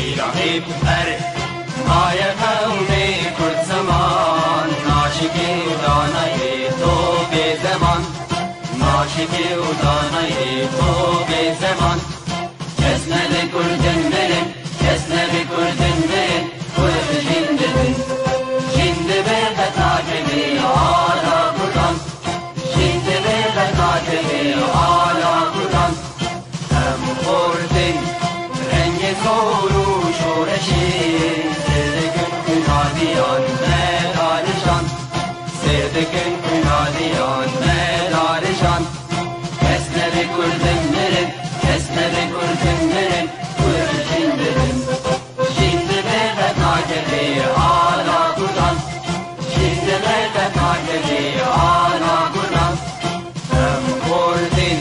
إلهي بر ماي قومي كل زمان ناشكي وداني تو بزمان ناشكي وداني تو بزمان كسنا بكل دمرن كسنا بكل دمرن كل جندبن جندبن بتاجبي على قرآن جندبن بتاجبي على قرآن هم خوردن رنگ زورو شورشی سردکن کنادیان مدارشان سردکن کنادیان مدارشان کسنا بكل دمرن كسنا بكل دمرن كل جندبن جندبن بتاجبي على قرآن جندبن بتاجبي على قرآن هم خوردن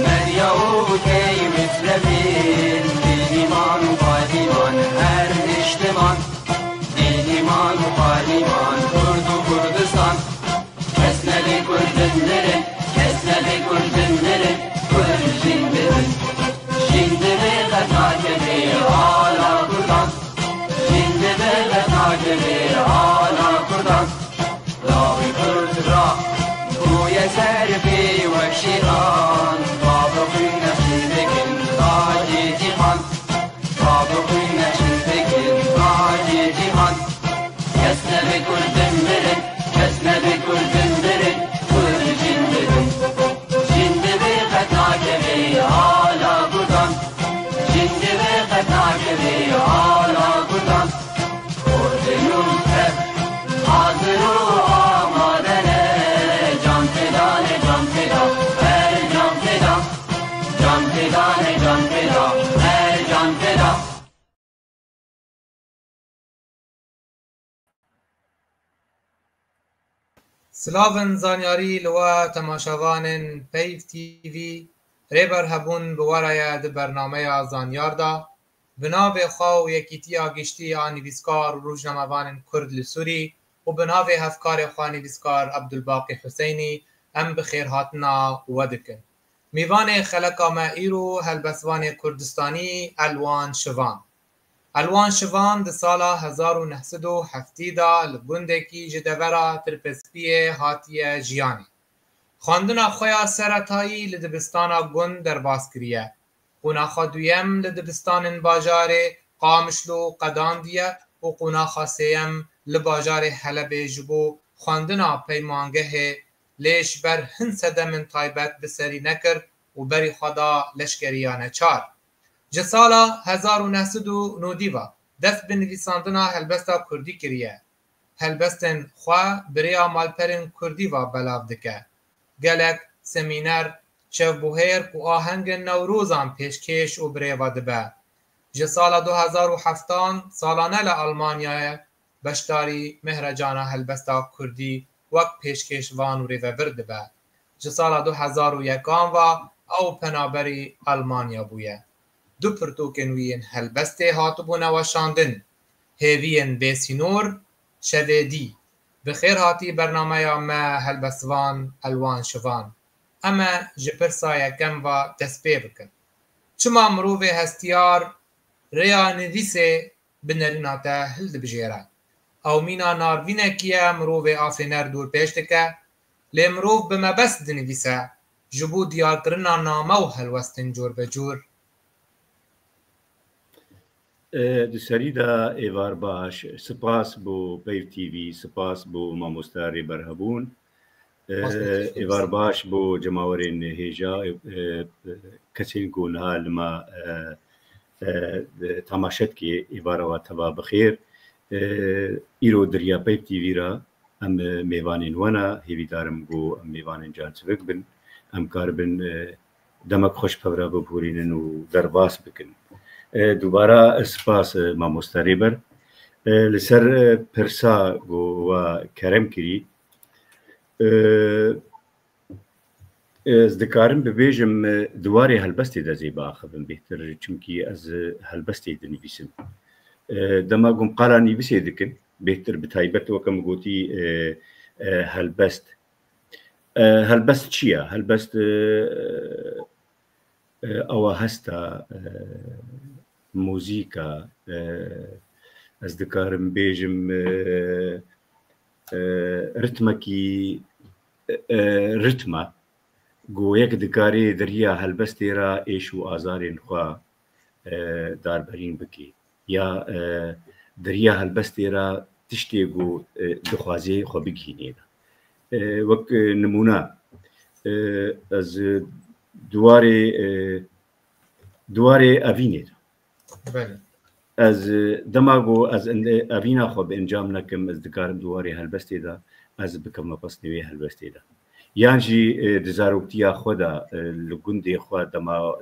مریاوتی مثلبین دینیمان و پالیمان هر نشتمان دینیمان و پالیمان کرد و کردستان کسنا بكل دمرن كسنا بكل دمرن كل جندبن جندبن بتاجبي على قرآن جندبن بتاجبي على قرآن لاوی کرد را بوی سرفی و شیران بابقی نشیدکن تاجی جیهان بابقی نشیدکن تاجی جیهان کسنا بكل دمرن كسنا بكل دمرن كل جندبن جندبن بتاجبي على قرآن جندبن بتاجبي على قرآن قردنون هب حاضر و آمادنه جان فدانه جان فدا هر جان فدا جان فدانه جان فدا هر جان فدا سلاون زانیاری لوا تماشاوان پیف تیوی ریبر هبون بوارای ده برنامه زانیار دا بناو خواو یکیتی آگشتی آنیویسکار و روزنامه‌وان کرد لسوری و بناو هفکار خواه نویسکار عبدالباقی حسینی ام بخیر هاتنا ودکن میوان خلقا ما ایرو هلبسوان کردستانی الوان شوان الوان شوان ده سالا 1970 دا لگندکی جدورا ترپسپی هاتیه جیانی خواندنا خویا سرطایی لدبستانا گند در باز کریه قوناخا دویم لدبستان باجار قامشلو قداندیه و قوناخا سیم لباجار حلب جبو خواندنا پیمانگه لیش بر هن سدمن تایبت بسری نکر و بری خدا لشکریانه چار جسالا 1990 دست بنویساندنا هلبستا کردی کریه هلبستن خواه بریا مالپرین کردی و بلاو دکه گلک سمینر چوبوهیر و آهنگ نوروزان پیشکش و بریوا دبه جسالا 2007 سالانه لألمانیا بشتاری مهرجانا هلبستا کردی وک پیشکش وان و ریوه برده به جسالا 2001 و او پنابری آلمانیا بویه دو پرتوکنوین هلبسته هاتبونه و شاندن هیوین بیسینور شویدی بخیر هاتی برنامه ما هلبسوان الوان شوان اما جپرسا یکم و دسپی بکن چما مروف هستیار ریا نویسه بنریناتا هلد بجیره او مینا ناروینه کیه مروف آفینر دور پیشتکه لی مروف بما بس دنویسه جبو دیار کرنا نامه و هلوستن جور بجور دسری دا ایوار باش سپاس بو پیف تیوی سپاس بو ماموستا ریبر هبون ایوار باش بو جماورین هیجا کسین گونها لما تماشت کی ایوارا و تبا بخیر ایرو دریا پیف تیوی را ام میوانین وانا هیوی دارم گو ام میوانین جان سوک بن ام کار بن دمک خوش پورا بپورینن و درباس بکن دوباره سپاس ماموستا ریبر لسر پرسا و کرم کری از دکارم ببیجم دواری هلبستی دا زیبا خبم بهتر چونکی از هلبستی دا نویسم دما قم قالا نویسی دکن بهتر بتایبت وکم گوتی هلبست هلبست چیه؟ هلبست او هستا موزیکا از دکارم بیجم رتمکی رتمه گو یک دکاری دریا هلبستی را ایش و آزارین خواه داربرین بکی یا دریا هلبستی را تشتی گو دخوازی خو بگینید وک نمونه از دواره اوینید از دماغو از اوینا خو به انجام نکم از دکارم دواره هلبستی دا از بکم پس نوی هلبستی دا یانجی دزاروکتیا خدا لگوندی خو دما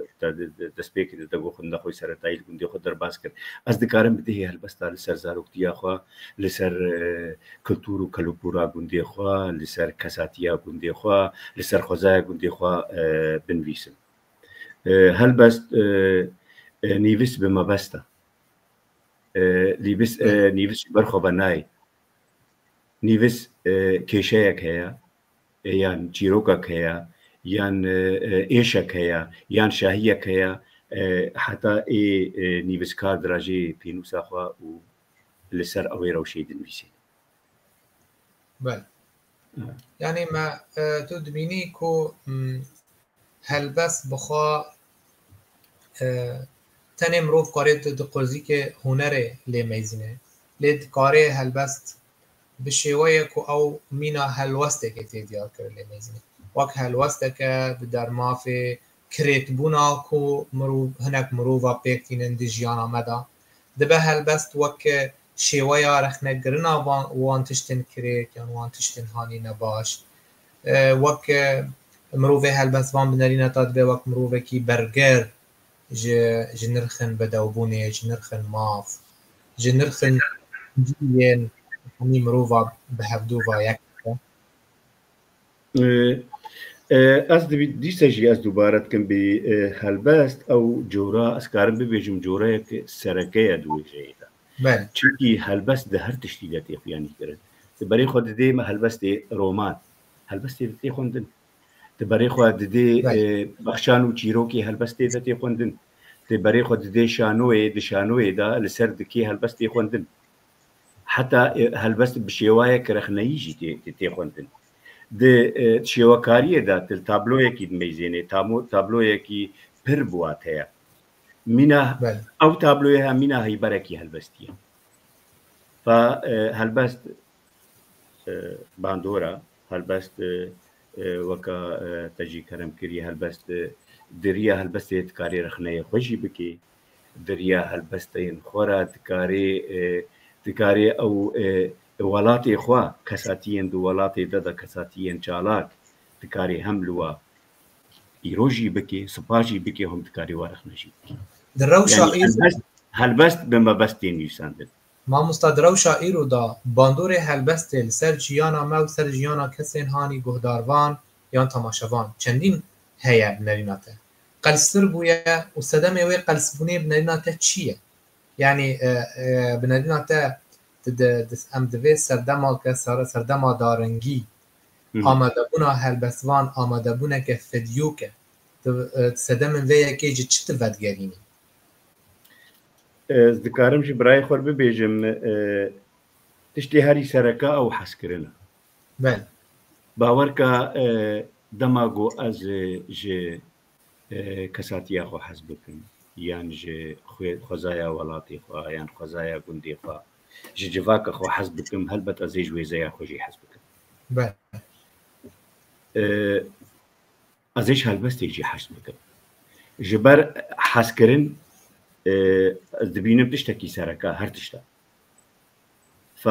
دسپیک دغه خو نخوي سره تایل ګوندې خو در باس کړ از د کارم به هلبستا لسر زاروکتیا خو لسر کلتور کلوپورا ګوندې خو لسر کساتیا ګوندې خو لسر خوځای ګوندې خو بنویسم هلبست نیویس به مبستا نیویس برخو بنای نیویس کیشهک هيا یان چیروکک هيا یان ایشک هيا یان شاهیک هيا حتى نيفسكار دراجي بينوس اخوا و لسر اوي روشي دنويسي بله يعني ما تدبيني كو هل بس بخوا تنم روف قارد دقوزي که هنر لميزنه لد کاره هل بس بشیوه کو او مینا هلوسته که تیدیار کرد لميزنه وک هلوسته که در مافه کریت بونا کو مرو هنک مروفا پیکتینن دی جیانا مدا دبه هلبست وک شیوه یا رخنه گرنا وان تشتن کریت یا وان تشتن هانی نباش وک مروفه هلبست وان بنرینه تاد به وک مروفه کی برگر جنرخن بدوبونه جنرخن ماف جنرخن جیین همی مروفا بهفدوفا یک از دیساجی از دوباره کم بی هلبست او جورا اسکارم ببیجم جورا که سرکه دوی جیدا بله چونکی هلبست ده هر تشکیلاتی خیانی کرد برای خود دیم هلبست رومان هلبست دی خوندن برای خود دی بخشان و چیروکی هلبست دی خوندن برای خود دی شانوی دا لسر دکی هلبست دی خوندن حتی هلبست بشیوای کرخنیجی دی خوندن د شیوکاری دا تل تابلوی کی میزینه تابلوی کی پر بوات ہے مینا او تابلوی ها مینا هی برکی هلبستی ف هلبست باندورا هلبست وکا تجی کرم کری هلبست دریا هلبست کاری رخنه خوشی بکی دریا هلبست این خورا تکاری او ولاتي خوا كساتين دو ولاتي دادا كساتين چالاك تكاري هملوا يروجي بكي سباجي بكي هم تكاري وارخ نجي درو شاعر هلبست بما بستين يساندل ما مستدرو شاعر دا باندور هلبست لسر جيانا ما سر جيانا كسين هاني گهداروان يان تماشاوان چندين هيا بنريناته قلسر بويا وصدم وي قلسبوني بنريناته چيه يعني بنريناته ام دوی سردما که سردما دارنگی آمده بونا هلبسوان آمده بونا که فدیو که سدم وی که جه چی تفد گرینی از دکارم جی برای خور ببیجم تشتی هری سرکه او حس کرنه بله باور که دماغو از جه کساتی خو حس بکن یان جه خوزایا ولاتی خو یان خوزایا گندی خو جواك خو حسبكم هلبت ازيج ويزايا خوجي حسبكم بله ازيج هلبست يجي حسبكم جبر حسكرن دبينم تشتكي سركا هرتشتا ف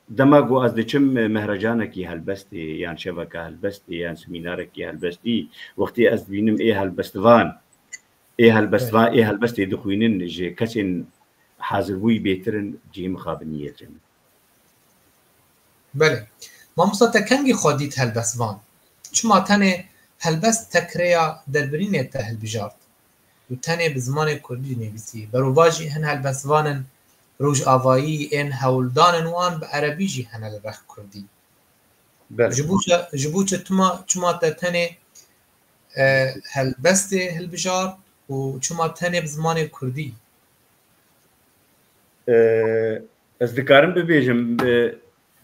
دماغو از دچم مهرجانكي هلبست يعني شبكه هلبست يعني سميناركي هلبستي وقتي از بينم هلبستوان هلبست دخوينن جي كسن حاضر بوی بهترین جیم خابنیه جمع بله ما مستطع کنگی خودیت هلبسوان چما تنه هلبس تکریا در برینه تا هلبجارد و تنه بزمان کردی نویسی برواجی هن هلبسوانن روش آوایی این هولدانن وان به عربی جی هن الرخ کردی بله جبوچه چما تا تنه هلبست هلبجارد و چما تنه بزمان کردی از دکارم ببیجم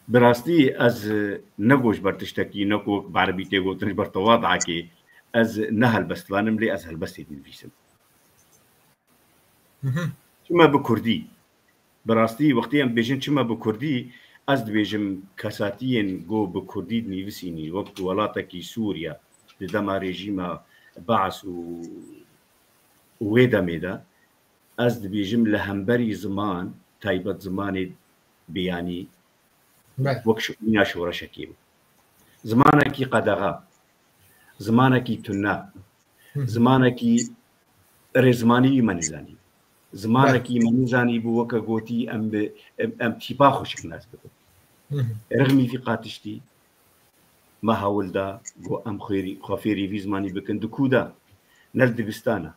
براستی از نگوش برتشتکی نکو بعربی تیگوتنش برتواضع کی از نهل بستوانم لی از هلبستی نویسم چما بکردی براستی وقتی هم بیجن چما بکردی از دبیجم کساتین گو بکردی نویسینی وقت ولاتا کی سوریا دما رژیم بعث و ویدا میدا از دبیجم لهمبری زمان تایبت زمان بیانی وەک ناشۆڕەشەکی بوو زمانێکی قەدەغا زمانێکی تونە زمانێکی ڕێزمانی مەنیزانی زمانێکی مەنیزانی بوو وەکە گوتی ئەم تیپا خۆشک ناس بکەن ڕغمی فی قاتشتی مە هەوڵدا بۆ ئەم خۆفێری زمانی بکەن دکوودا نەل دبستانە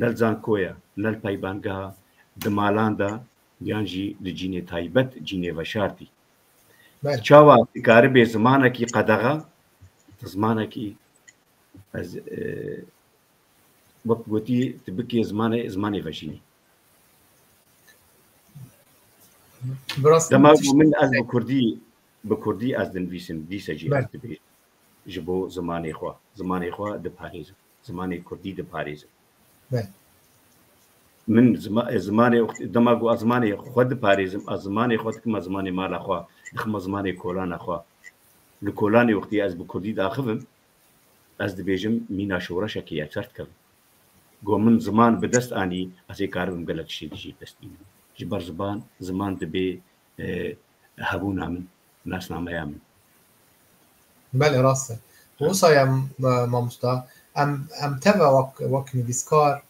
نەل زانکۆیە نەل پایبانگەها دمالاندا یانجی لە جینێ تایبەت جینێ بەشارتی چاوا دکارە بێ زمانێکی قەدەغا زمانێکی وەک گوتی بکێ زمانی بەژینی دەما من ئەس بە کوردی ئەس دەنویسم دیسەجی ئەس دەبێت ji bo zimanê xwe diparêzim zimanê Kurdî diparêzim min zimanê dema got ez zimanê xwe diparêzim ez zimanê xwe dikim ez zimanê mala xwe dixim ez zimanê kolana xwe li kolanê wextî ez bi Kurdî daxivim ez dibêjim mîna şoreşekê yekser dikim got min ziman bi dest anî ez ê karibim gelek tiştê dijî dest bînim ji ber ziman dibe hebûna min nasnameya min بله راسته وصايا ماموستا ام تبع وك نویسکار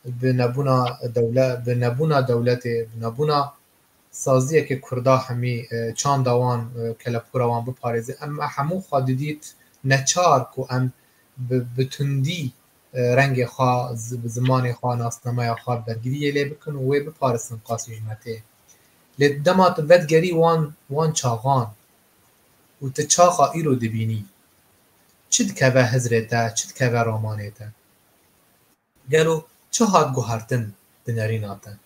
بنبونا دولت بنبونا سازیه که کردا همی چان دوان کلپورا وان بپاريزه ام همو خاددیت نچار کو ام بتندی رنگ خوا زمان خوا ناسنامه خوا برگیری لی بکن و بپارسن قاسی جمعته لدمات ودگری وان چاغان و ته چاقا ایرو دبینی چید که به حضرته چید که به رامانیته گلو چه هاد گوهرتن دنریناتن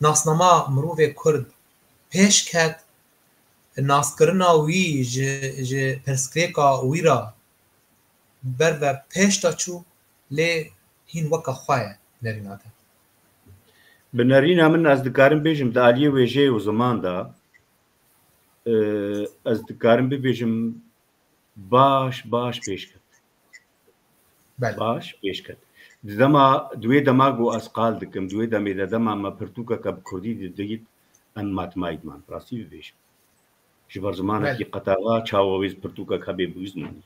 ناسنما مروف کرد پیش کد ناسکرنا وی جه پرسکریکا وی را بر و پیش تا چو لی هین وکا خواه نریناتن بنرینا من از دکارم بیجم دا علیه ویجه و زمان دا از دکارم ببیجم باش پیش کرد باش پیش کرد دوی دماغو از قال دکم دوی دمی دما ما پرتوکا کب کردی دیدید ان ماتماید من راستی ببیجم جبر زمانه کی قطاغا چاوویز پرتوکا کبی بوزمانی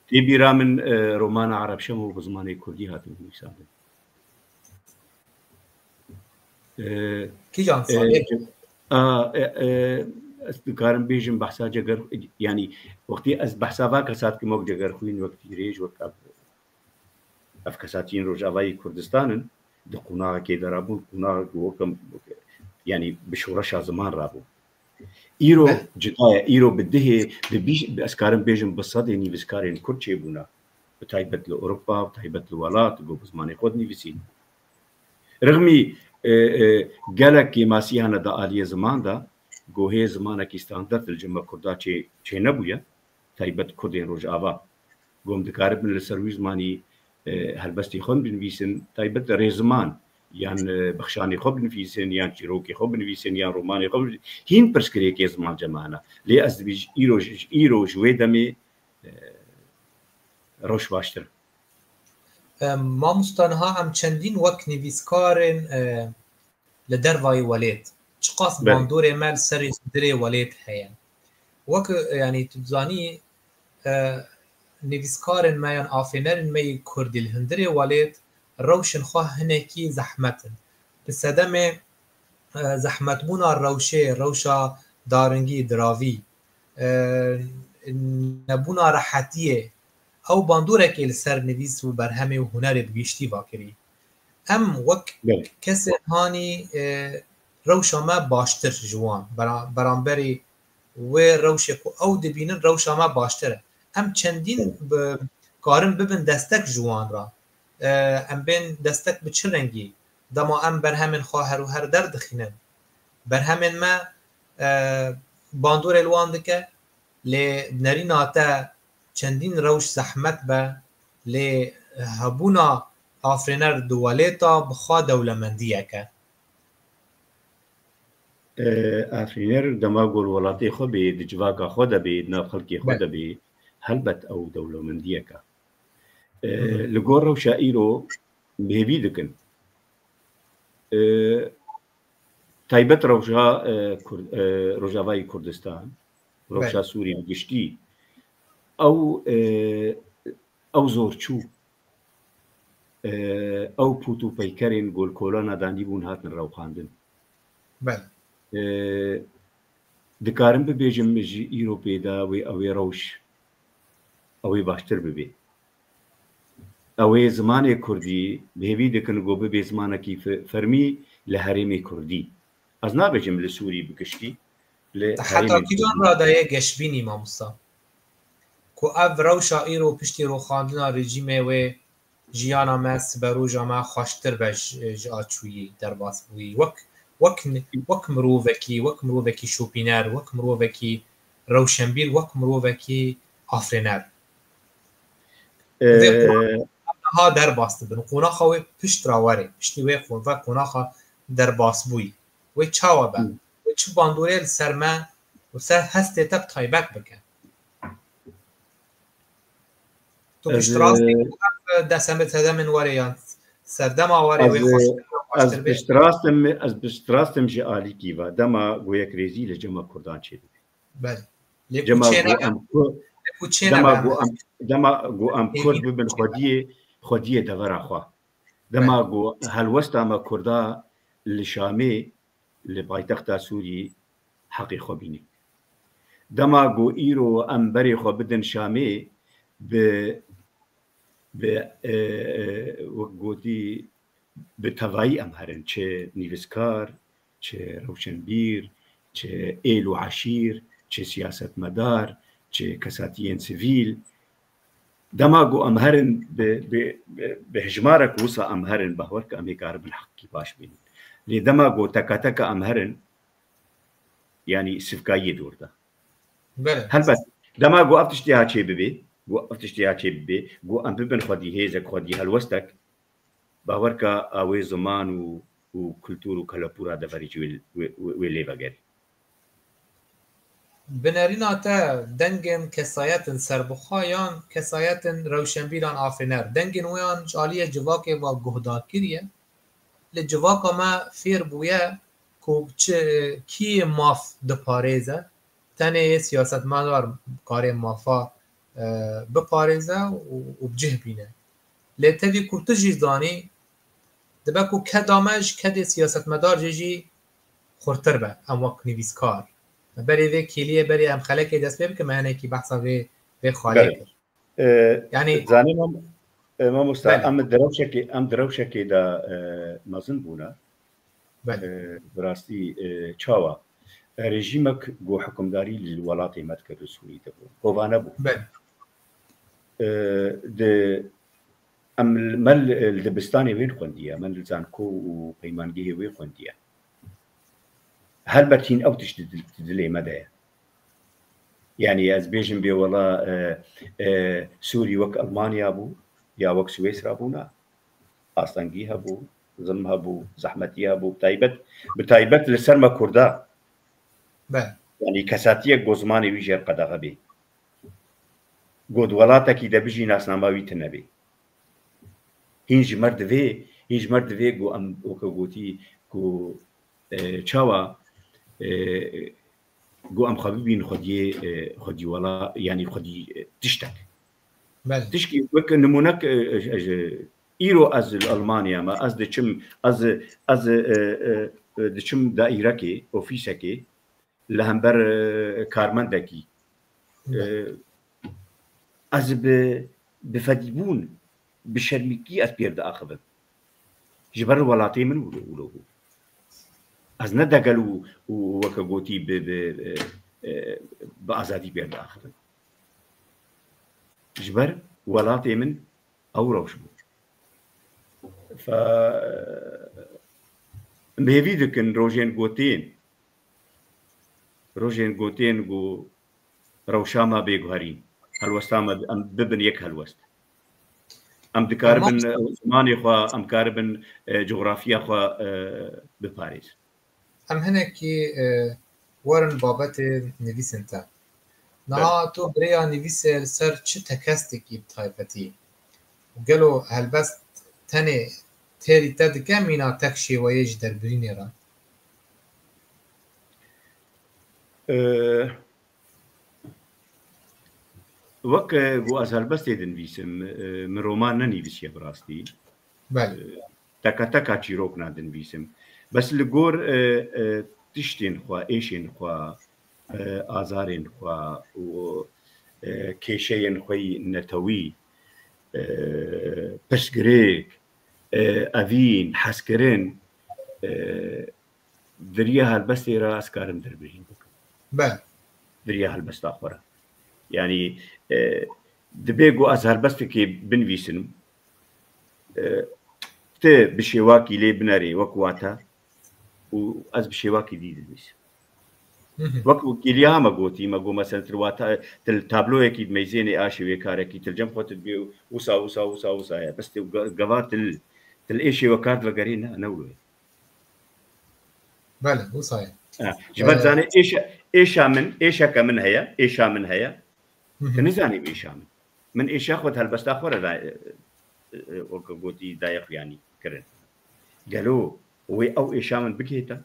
تی بیرا من رومان عرب شمو بزمانه کردی هاتم میسادم کی جان صادق از دکارم بیجم بحثا جگر یعنی وقتی از بحثا وا کسات که موک جگر خوین وقتی ریج وقت اف کساتین روجاوای کردستانن د قناع کې درابون قناع وکم یعنی بشورش زمان رابو ایرو جدای ایرو بده د بیش اسکارم بیجم بصد یعنی بسکارین کرچه بونا بتایبت ل اروپا بتایبت ل ولات گو بزمان خود نیویسین رغمی گلکی ماسیانه دا آلیه زمان دا گوهی زمانه کی استاندارد الجمع کردا چه نبویا تایبت کردین روج آوا گم دکارب من لسروی زمانی هلبستی خون بنویسن تایبت رزمان یان بخشانی خوب بنویسن یان چیروکی خوب بنویسن یان رومانی خوب هین پرسکری که زمان جمانه لی از بیج ایرو جوی دمی روش باشتر مامۆستانها هم چندین وەک نویسکارن لە دەرڤای وەلێت چ قاس باندۆرێ مەل سەری درێ وەلێت هەیە وەک ینی تبزانی نویسکارن مەیان ئافێنەرن مەی کوردی هەندرێ وەلێت ڕەوشن خوا هەنێکی زەحمەتن bi sedemê zehmetbûna rewşê rewşa daringî diravî nebûna rehetiyê او باندورێکی لەسەر نویس و بەرهەمێ و هونەرێ گشتی باکری ئەم وەک کەسێ هانی ڕەوشەمە باشتر جوان بەرامبەری وێ ڕەوشێک و ئەو دەبینن ڕەوشەمە باشترە ئەم چەندین کارم ببن دستک جوان را ام بین دستک به چه رنگی دما ام بر همین خواهر و هر درد خینن بر همین ما باندور الوان دکه لی نریناتا چندین روش زحمت به لی هبونا آفرینر دوالیتا بخوا دولمندیه که آفرینر دما گل ولاتی خو بید جواکا خو دبید ناف خلقی خو دبید هلبت او دولمندیه که لگور رو شائیرو بهوی دکن تایبەت ڕۆژاوای کوردستان ڕۆژا سووری گشتی ئەو زۆرچوو ئەو پوت و پەیکەرێن گۆلکۆلە نادانی بوون هاتن ڕەوخاندن دکارم ببێژم ئیرۆ پێدا وێ ئەوێ ڕەوش ئەوەی باشتر ببێ ئەوەی زمانێک کوردی بێوی دەکەن بۆ ببێ زمانێکی فەرمی لە هەرێمی کوردی ئەس نابێژم لە سووری بگشتی حتاکیدان ڕادایە گەشتبینی مامۆستا کو ئەڤ ڕەوشا ئیرۆ پشتی ڕۆخاندنا ڕێژیمێ وێ ژیانا me siberûja me xweştir be ji açûyî derbas bûyî wek mirovekî şopîner wek mirovekî rewşenbîr wek mirovekî afrêner ha derbas dibin qonaxa wê piştra werê piştî wê ve qonaxa derbas bûyî wê çawa be wê çi bandorê li ser me û ser hestê te taybet bike tu piştrastî دەسەمە تەدە من وەرەیان سەردەما وەرێ ئەس بستراستم ژ ئالیکیڤ دەما گویەک رێزی لە جەمە کوردان چێ دەما گۆ ئەم کورد ببن خودیە دەڤەراخوا دەما گۆ هەلوەستامە کووردا لە شامێ لە پایتەختا سووری حەقی خۆ بینی دەما گۆ ئیرۆ ئەم بەرێ خۆ بدن شامێ گوتی به تەڤایی ئەم هەرن چێ نیڤسکار چێ ڕەوشنبیر چێ ئێل و عەشیر چێ سیاسەتمەدار چێ کەساتیەن سڤیل دەما گۆ ئەم هەرن بە هژمارێک وسە ئەم هەرن بەهوەر کە ئەمێ کاربن حەقی باش بین لێ دەما گۆ تەکاتەکە ئەم هەرن ینی سفکاییە دووردا هەلبەت دەما گۆ ئەف تشتی هاچێ ببێ تشتیاچێ بێ گۆ ئەم ببن خودی هێزێک خودی هەلوەستێک باوەرکە ئەوێ زمان و کولتور و کەلەپورا دەڤەری وێ لێ بەگەری بنەرîna te dengên kesayetin serbixwe yan kesayetin rewşenbîran afrîner dengên wiyan ji aliyê civakê ve guhdarkiriye li civaka me fêr bûye ku kî maf diparêze tenê siyasetmedar karê mafa biparêze û bicih bîne lê tevî ku tu jî zanî dibe ku keda me ji kedê siyasetmedar jî xurtir be em wek nivîskar berê vê kêliyê berê em xelekê dest pê bike me hinekî behsa vê xalê kir yanî zanî mamosta em direwşekê de mezin bûne bi rastî çawa rejîmek got hikûmdarî li welatê me dikir li Sûrî de bû hovane bû me li dibistanê wê xwendiye me li zanko û peymangehê wê xwendiye helbet hîn ew tiştî dilê me de ye yanî ez bêjim bê wela Sûrî wek Almanya bû ya wek Swêsra bûna astengî hebû zilm hebû zehmetî hebû bi taybet li ser me Kurda yanî kesatiyek got zimanê wî jêr qedexe bê got welatekî de bijî nasnama wî tune bê hîn ji mer divê got em weke gotî ku çawa got em xwe bibînin xwedî wela yanî xwedî tiştek tişkî wek nimûnek îro ez li Almanya me ez diçim daîrekê ofîsekê li hember karmendekî ez bi fedîbûn bi şermîkî ez pêr diaxivim ji ber welatê min wilo bû ez ne degel û weke gotî bi azadî pêr diaxivim ji ber وڵاتی من ئەو ڕەوش بوو مێوی دکن ڕۆژێن گوتێن و ڕەوشاما بێگوهرین هەلوەستامە ئەم ببن یەک هەلوەست ئەم دکار بن زمانی خوا ئەم کار بن جغرافیا خوا بپارێز ئەم هەنێکی وەرن بابەتێ نویسن تا نها تۆ برەیان نویسێ سەر چ تەکەستێکی تایبەتی گەلۆ هەلبەست تەنێ تێری تە دکە مینا تەک شێوەیەش دەربرینێرە وەک بۆ ئەز هەلبەستێ دنویسم من ڕۆمان نەنیویسیە بڕاستی تەکە تەکا چیرۆک نادنویسم بەس لە گۆر تشتێن خوا ئێشێن خوا ئازارێن خوا و کێشەیەن خۆی نەتەوی پشتگرێک ئەڤین حەسکردن دریە هەلبەستێرە ئەسکارم دەربرین بکەم دریە هەلبەستا خۆرە یعنی دەبێ گۆ ئەز هەلبەستێکی بنویسم تێ بشێواکی لێ بنەرێ وەکواتە و ئەس بشێواکی دی دەنویسم وەکو گیلیامە گوتی مەگۆ مەسەنترواتە تابلۆیەکی مەیزێنێ ئاشێوێ کارێکی ترجەم خۆتت بێ وسایە بەست گەوات تل ئێشێوە کارت بەگەری نەولێ ژبەر زانێ ئێشەکە من هەیە ئێشا من هەیە کە نزانێ ئێشا من ئێشا خۆت هەلبەستا خۆرە وەکە گوتی دایەخیانی کردن گەلۆ وی ئەو ئێشا من بکێتە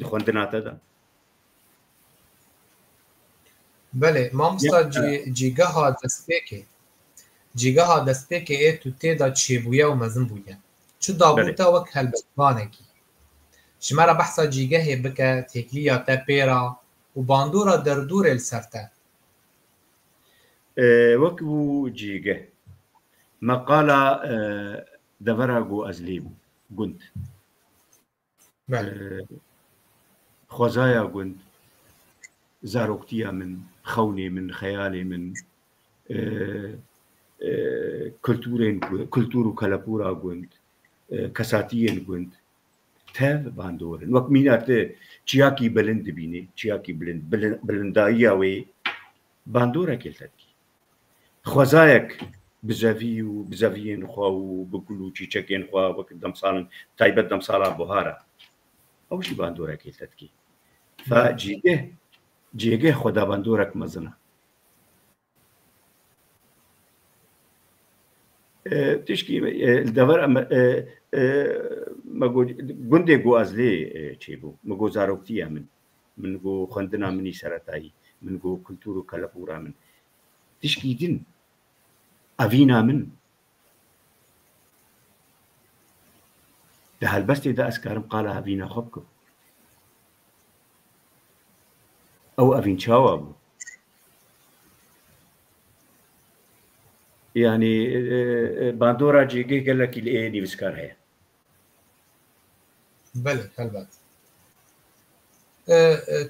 دخواندناتەدا بله مامۆستا جیگەها دەستپێکێ ئێت و تێدا چێبوویە و مەزن بوویە چ دابووتە وەک هەلبەستوانێکی ژمارە بەحسا جیگە هێ بکە تێکلیە تە پێرا و باندۆرە دەردوورێ لەسەرتە وەک بوو جیگە مەقالە دەڤەرا گۆ ئەزلێ بوو گوند خۆزایە گوند زارۆکتیە من خەونێ من خەیالێ من کللتور و کەلەپورا گوند کەساتیەن گوند تە باندۆرن وەک میناتە چیاکی بلند دبینێ چیاکی بلنداییەوەی باندۆرە کێلتەکی خۆزایەک بزەوی و بزەویێن خوا و بگول و چیچەکێن خوا وەک دەمساڵن تایبەت دەمساڵا بۆهارە ئەوشی باندۆرە کێلتەکی جێگە خۆدا باندۆرەك مەزنە تشکی دەڤەر گوندێک گۆ ئەزلێ چێ بوو مەگۆ زارۆکتیە من گۆ خوێندنا منی سەرەتایی من گۆ کللتور و کەلەپورا من تشکی دن ئەڤینا من لە هەلبەستێدا ئەسکارم قالە ئەڤینا خۆ بکەم ئەو ئەڤین چاوە بوو یعنی باندۆرا جێگەی گەلێکی لە ئێ نیوسکار هەیە بەێ هەلبەت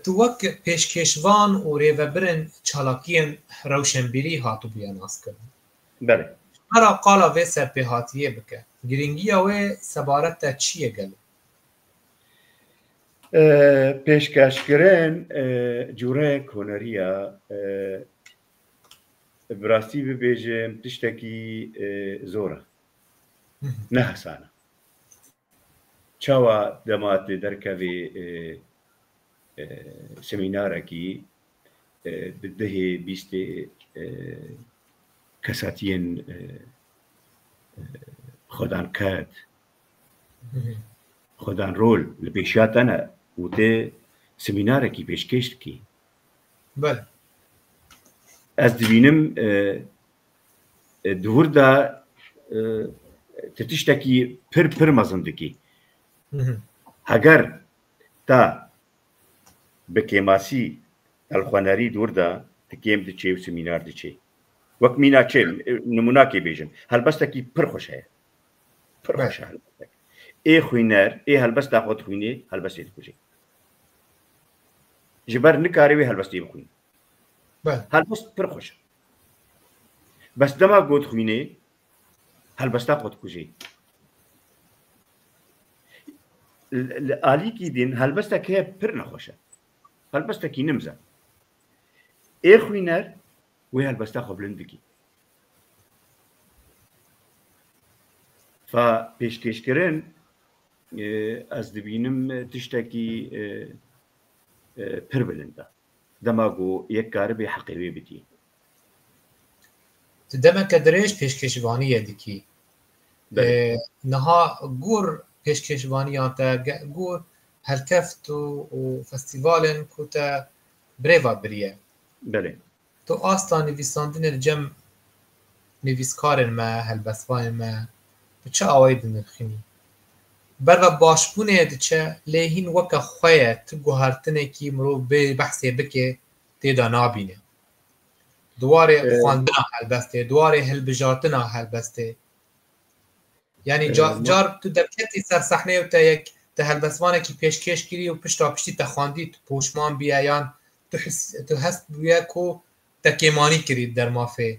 تو وەک پێشکێشوان و رێڤەبرن چالاکیên rewşenbîrî hatibûye naskirin بەێ هەرا قالا vê serpêhatiyê bike girîngiya wê sebaret te çi ye gelo پێشکەشکردن جوورەیەک هۆنەریە براستی ببێژم تشتێکی زۆرە نەحەسانە چاوە دەمات دەرکەوێ سمینارێکی دهێ بیستێ کەساتیەن خۆدان کات خۆدان ڕۆل لە پێشیاتەنە و تێ سمینارێکی پێشکەشتکی ئەس دبینم دووردا تشتێکی پر مەزندکی هەگەر تا بە کێماسی هەڵخوانەری دووردا تکێم دچێ و سمینار دچێ وەک میناچێ نموناکێ بێژن هەلبەستێکی پر خۆش هەیە پر خۆش ئێ خوێنەر ئێ هەلبەستا خۆت خوێنێ هەلبەستێت کوژێ ji ber nikarî wê helbestê bixwîn helbest pir xweş بس دما گوت خوینه هەلبەستا خۆت کوژی ئالیکی دین هەلبەستێک هەیە پر نەخۆشە هەلبەستێکی نمزە ئێ خوینەر وێ هەلبەستا خۆ بلندکی فا پێشکەشکردن ئەس دەبینم تشتێکی پر بلندە دەماگۆ یەک کارە بێ حەقیوێ بتی دەمەکە درێژ پێشکەشوانیە دیکی نەها گۆر پێشکەشوانیان تە گۆر هەلکەفت و فەستیڤالن کو تە برێڤا بریە بەێ تو ئاستا نویساندنە جەم نویسکارن me helbestvanên me bi çi awayî dinirxînî berva başbûnê diçe lê hîn weke xwe ye tu guhertinekî mirov bê behsê bike têda nabîne dwarê xwandina helbestê dwarê hilbijartina helbestê yanî car tu derketî ser sehneyê te yek te helbestvanekî pêşkêş kirî û pişta piştî te xwandî tu poşman bîye yan tu hest bûye ku te kêmanî kirî dermafê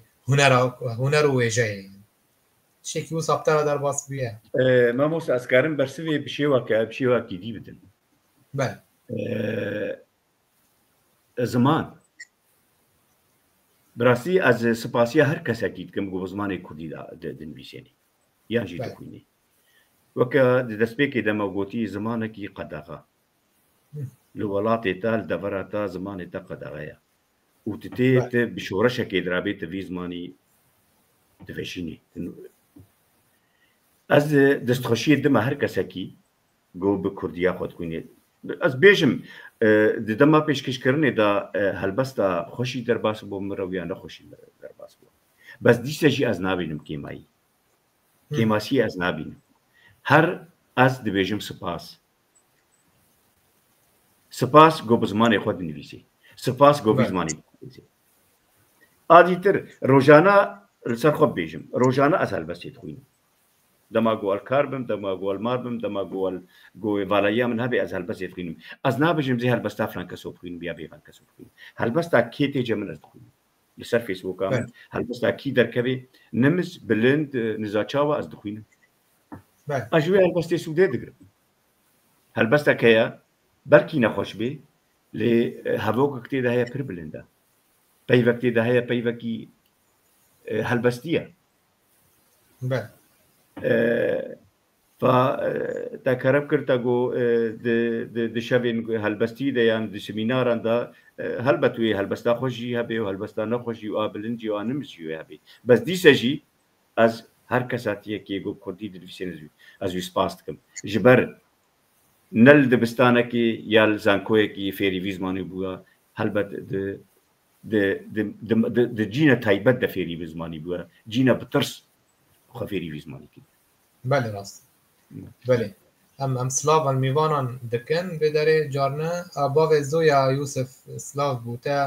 huner û wêjeyê tiştekî wisa ptera derbas bûye مامۆستا ئەسکارم بەرسێ بشێوەکە بشێوەکی دی بدن bel زمان براستی ئەز سپاسیە هەر کەسێکی دکەم بۆ زمانی کوردی دنویسێنی یانژی دەخوێنی وەکە دەستپێکی دەمە گوتی زمانێکی قەدەغا لە وڵاتێ تا لە دەڤەرە تا زمانێ تا قەدەغەیە و تێ بشۆڕەشێکی درابێتە وی زمانی دەفێشینی ئەس دەستخۆشیە دەمە هەر کەسێکی گۆ بە کوردیا خۆت کوێنێت ئەس بێژم دەما پێشکەشکردنێدا هەلبەستا خۆشی دەرباس بۆ مرە یان نەخۆشی دەرباس بووە بەس دیسەژی ئەس نابینم کێمایی کێماسی ئەس نابینم هەر ئەس دەبێژم سپاس گۆ بە زمانی خۆ دنویسێ سپاس گۆ بە زمانی ئادیتر ڕۆژانە لەسەر خۆ بێژم ڕۆژانە ئەس هەلبەستێت خوێنم دەما گۆڵ کار بم دەما گۆڵ مار بم دەما گۆڵ گۆێڤالایە من هەبێ ئەس هەلبەستێت خوێنم ئەس نابژم زێ هەلبەستا فلان کەسۆ بخوێنم یا بێ فلان کەسۆ بخوێنم هەلبەستا کێ تێجە من ئەس دخوێنم لەسەر فێسبووکە من هەلبەستا کی دەرکەوێ نمز بلند نزاچاوە ئەس دخوێنم ئەژوێ هەلبەستێ سوودێ دەگرم هەلبەستەکەیە بەرکی نەخۆش بێ لێ هەڤۆکە تێدا هەیە پر بلندە پەیڤەک تێدا هەیە پەیڤەکی هەلبەستیە تاکەرەب کردە گۆ دشەوێن هەلبەستی دەیان سمیناراندا هەلبەتوێ هەلبەستا خۆشی هەبێ و هەلبەستا نەخۆشی و ئابلنجی و نمزی وێ هەبێ بەس دیسەژی ئەس هەر کەساتیەکێ گۆ کوردی درویسێن ئەزوی سپاس دکەم ji ber نەل دبستانێکی یا زانکۆیەکی فێری وی زمانی بووە هەلبەت جینە تایبەت دە فێری وی زمانی بووە جینە بترس خۆ فێری وی زمانی کرد بەێ ڕاست بەێ ئەم سلاڤان میوانان دکن بێ دەرێ جارنە بavê زۆیا یوسف سلااv بوتە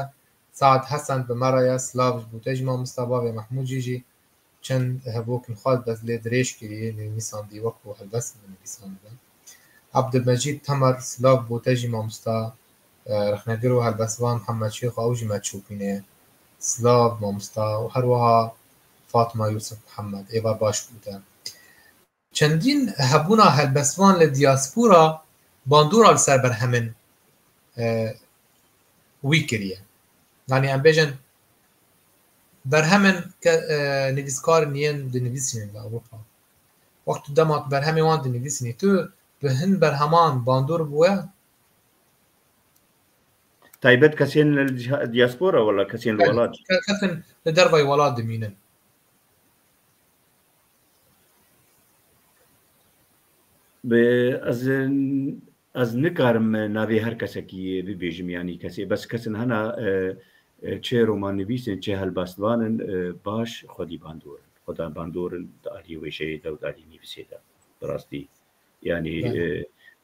سعد حەسەن بمەڕەیە سلااوش بوتە ژما مستا bavê مەحموودجی jî çend hevokên xwe bez lê dirêj kiriye nivîsandî wekû helbest nivîsandibin Abdulmecîd Temer Silav bûte jî mamosta rexnegir û helbestvan Mihemed Şêx ew jî me çûpîne Silav mamosta û her wiha Fatima Yusuf Mihemed êvar baş bûte çendîn hebûna helbestvan li diyasپora bandora li ser berhemin wî kiriye yanî em bêjin berhemin nivîskarên yên dinivîsînin li Ewropa wext tu dema berhemê wan dinivîsînî tu bi hin berheman bandor bûye تایبەت کەسێن لە دیاسپۆرە وەڵا کەسێن لە وڵات kesin li dervayê welat dimînin ئەز نکارم ناوێ هەر کەسێکی ببێژم ینی کەسێ بەس کەسن هەنا چێ ڕۆماننویسن چێ هەلباستوانن باش خۆدی باندۆرن خۆدا باندۆرن داری وێژەیەدا و داری نیویسێدا بڕاستی ینی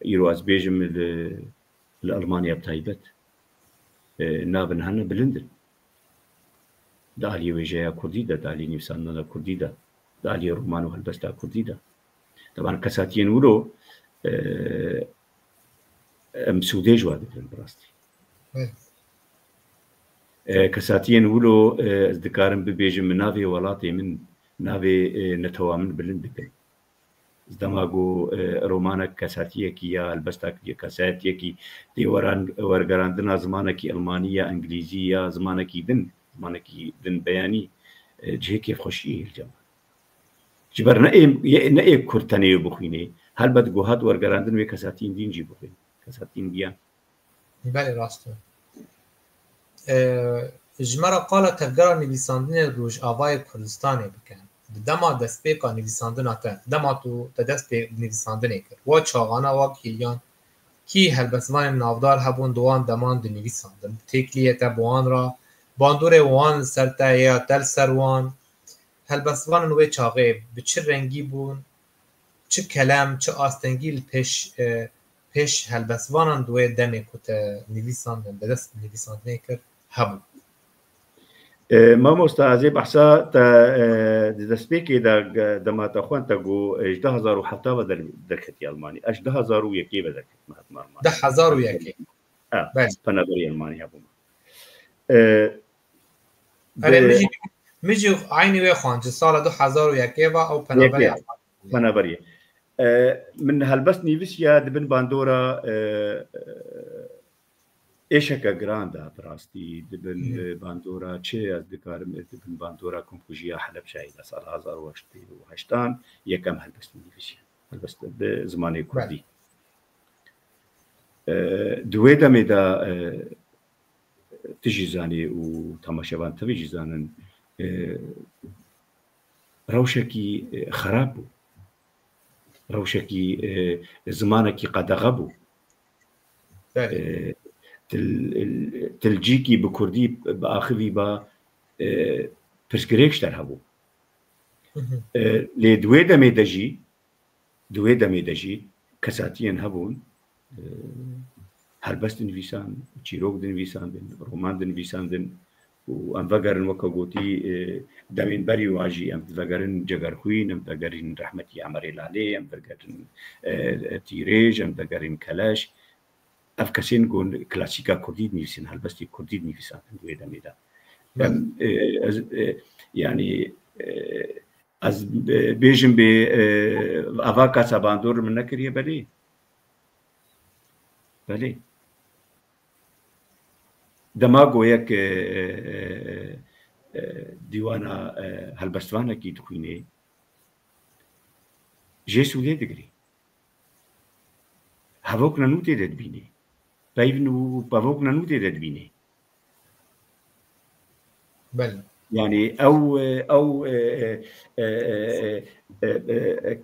ئیرۆ ئەس بێژم لە ئەڵمانیا بتایبەت نابن هەنە بلندن داری وێژەیە کوردیدا داری نیویساندنە کوردیدا داری ڕۆمان و هەلبەستا کوردیدا دەبان کەساتیان ورۆ ئەم سوودێ ژوا دەکەن بڕاستی کەساتیان ولۆ ئەس دکارم ببێژم من ناوێ وڵاتی من ناوێ نەتەوا من بلند بکەن دەماگۆ ڕۆمانە کەساتیەکی یا ئەلبەستا کەسایەتێکی دێوەران وەرگەڕاندنا زمانێکی ئەلمانی یا ئەنگلیزی یا زمانێکی زمانێکی دن بەیانی جێکی خۆشی هێلجەمە جبەر نەئێ کورتەنێ بخوینێ هەلبەت گۆهات وەرگەڕاندن وێ کەساتین دینجی بخوێن کەساتین بیان بله راستە ژمارە قالە تەفگەرە نویساندنێ ڕۆژئاوای کوردستانê bikin di dema destpêka nivîsandina te dema tu te dest pê nivîsandinê kir wa çaxana wa kêliyan kî helbestvanên navdar hebûn di wan deman dinivîsandin têkiliyê te bi wan ra bandorê wan li ser te ya te li ser wan helbestvanên wê çaxê bi çi rengî bûn çi kelem çi astengî li pêş helbestvanan di wê demê ku te nivîsandin bi dest nivîsandinê kir hebû مامۆستا ئازێ بەحسا دەستپێکی دەماتە خوێنتە گۆ 2010 بە دەرکەتی ئەڵمانی 2001 بە دەرکەت مهاتمامان 2001 پەنەبەری ئەلمانی هەبوومە مجی عینی وێ خوانج ساڵە 2001 ئەو پەنەبەریە من هەلبەست نیویسیا دبن باندۆرە ئێشەکە گراندا بڕاستی دبن باندۆرە چێ ئەس دکارم دبن باندۆرە کۆمپۆژیە حەلەبجایی لە ساڵ 1970 یەکەم هەلبەست نیویسیا هەلبەست بە زمانی کوردی دوێ دەمێدا تژی زانێ و تەماشەوان تەویژی زانن ڕەوشێکی خراپ بوو ڕەوشێکی زمانێکی قەدەغە بوو تلجیکی بە کوردی بە ئاخوی بە پرسگرێکشتەر هەبوو لێ دوێ دەمێ دەژی کەساتیان هەبوون هەلبەست دنویسان چیرۆک دنویساندن ڕۆمان دنویساندن و ئەم ڤەگەرن وەکە گوتی دەمێنبەری واژی ئەم ڤەگەرن جەگەرخوین ئەم دەگەرین ڕەحمەتی ئەمەرێ لالێ ئەم دەگەرن تیرێژ ئەم دەگەرین کەلەش ئەف کەسێن گۆن کلاسیکا کوردی نویسین هەلبەستی کوردی نویساندن دوێ دەمێدا یعنی ئەس بێژم بێ ئەوا کاسا باندۆر من نەکردیە بەلێ دەما گۆیەک دیوانە هەلبەستوانێکی دخوینێ ژێ سوودێ دەگری هەڤۆک نەنوو تێ دەدبینێ پەیڤن و پەڤۆک نەنوو تێ دەدبینێ یعنی ئەو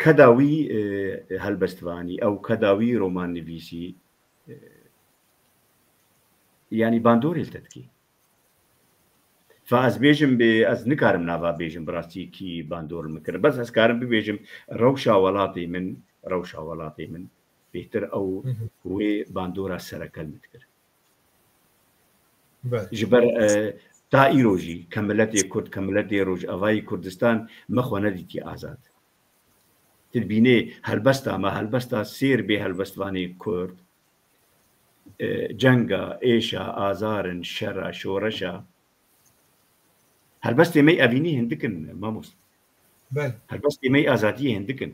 کەداوی هەلبەستوانی ئەو کەداوی ڕۆمان نویسی یعنی باندۆرێل دەدکی فاز بێژم بێ ئەس نکارم ناوا بێژم بڕاستیکی باندۆر مکرد بەس ئەسکارم ببێژم ڕەوشا وڵاتی من بهتر ئەو وێ باندۆرە سەرەکەلمت کرد ji ber ta îrojî kemeletê Kurd kemeletê Rojavayê Kurdistan mexwe nedîtî azad tilbînê helbesta me helbesta sêr bê helbestvanê Kurd cenga êşa azarin şera şoreşa helbestê me evînî hin dikin mamos helbestê me azadiyê hin dikin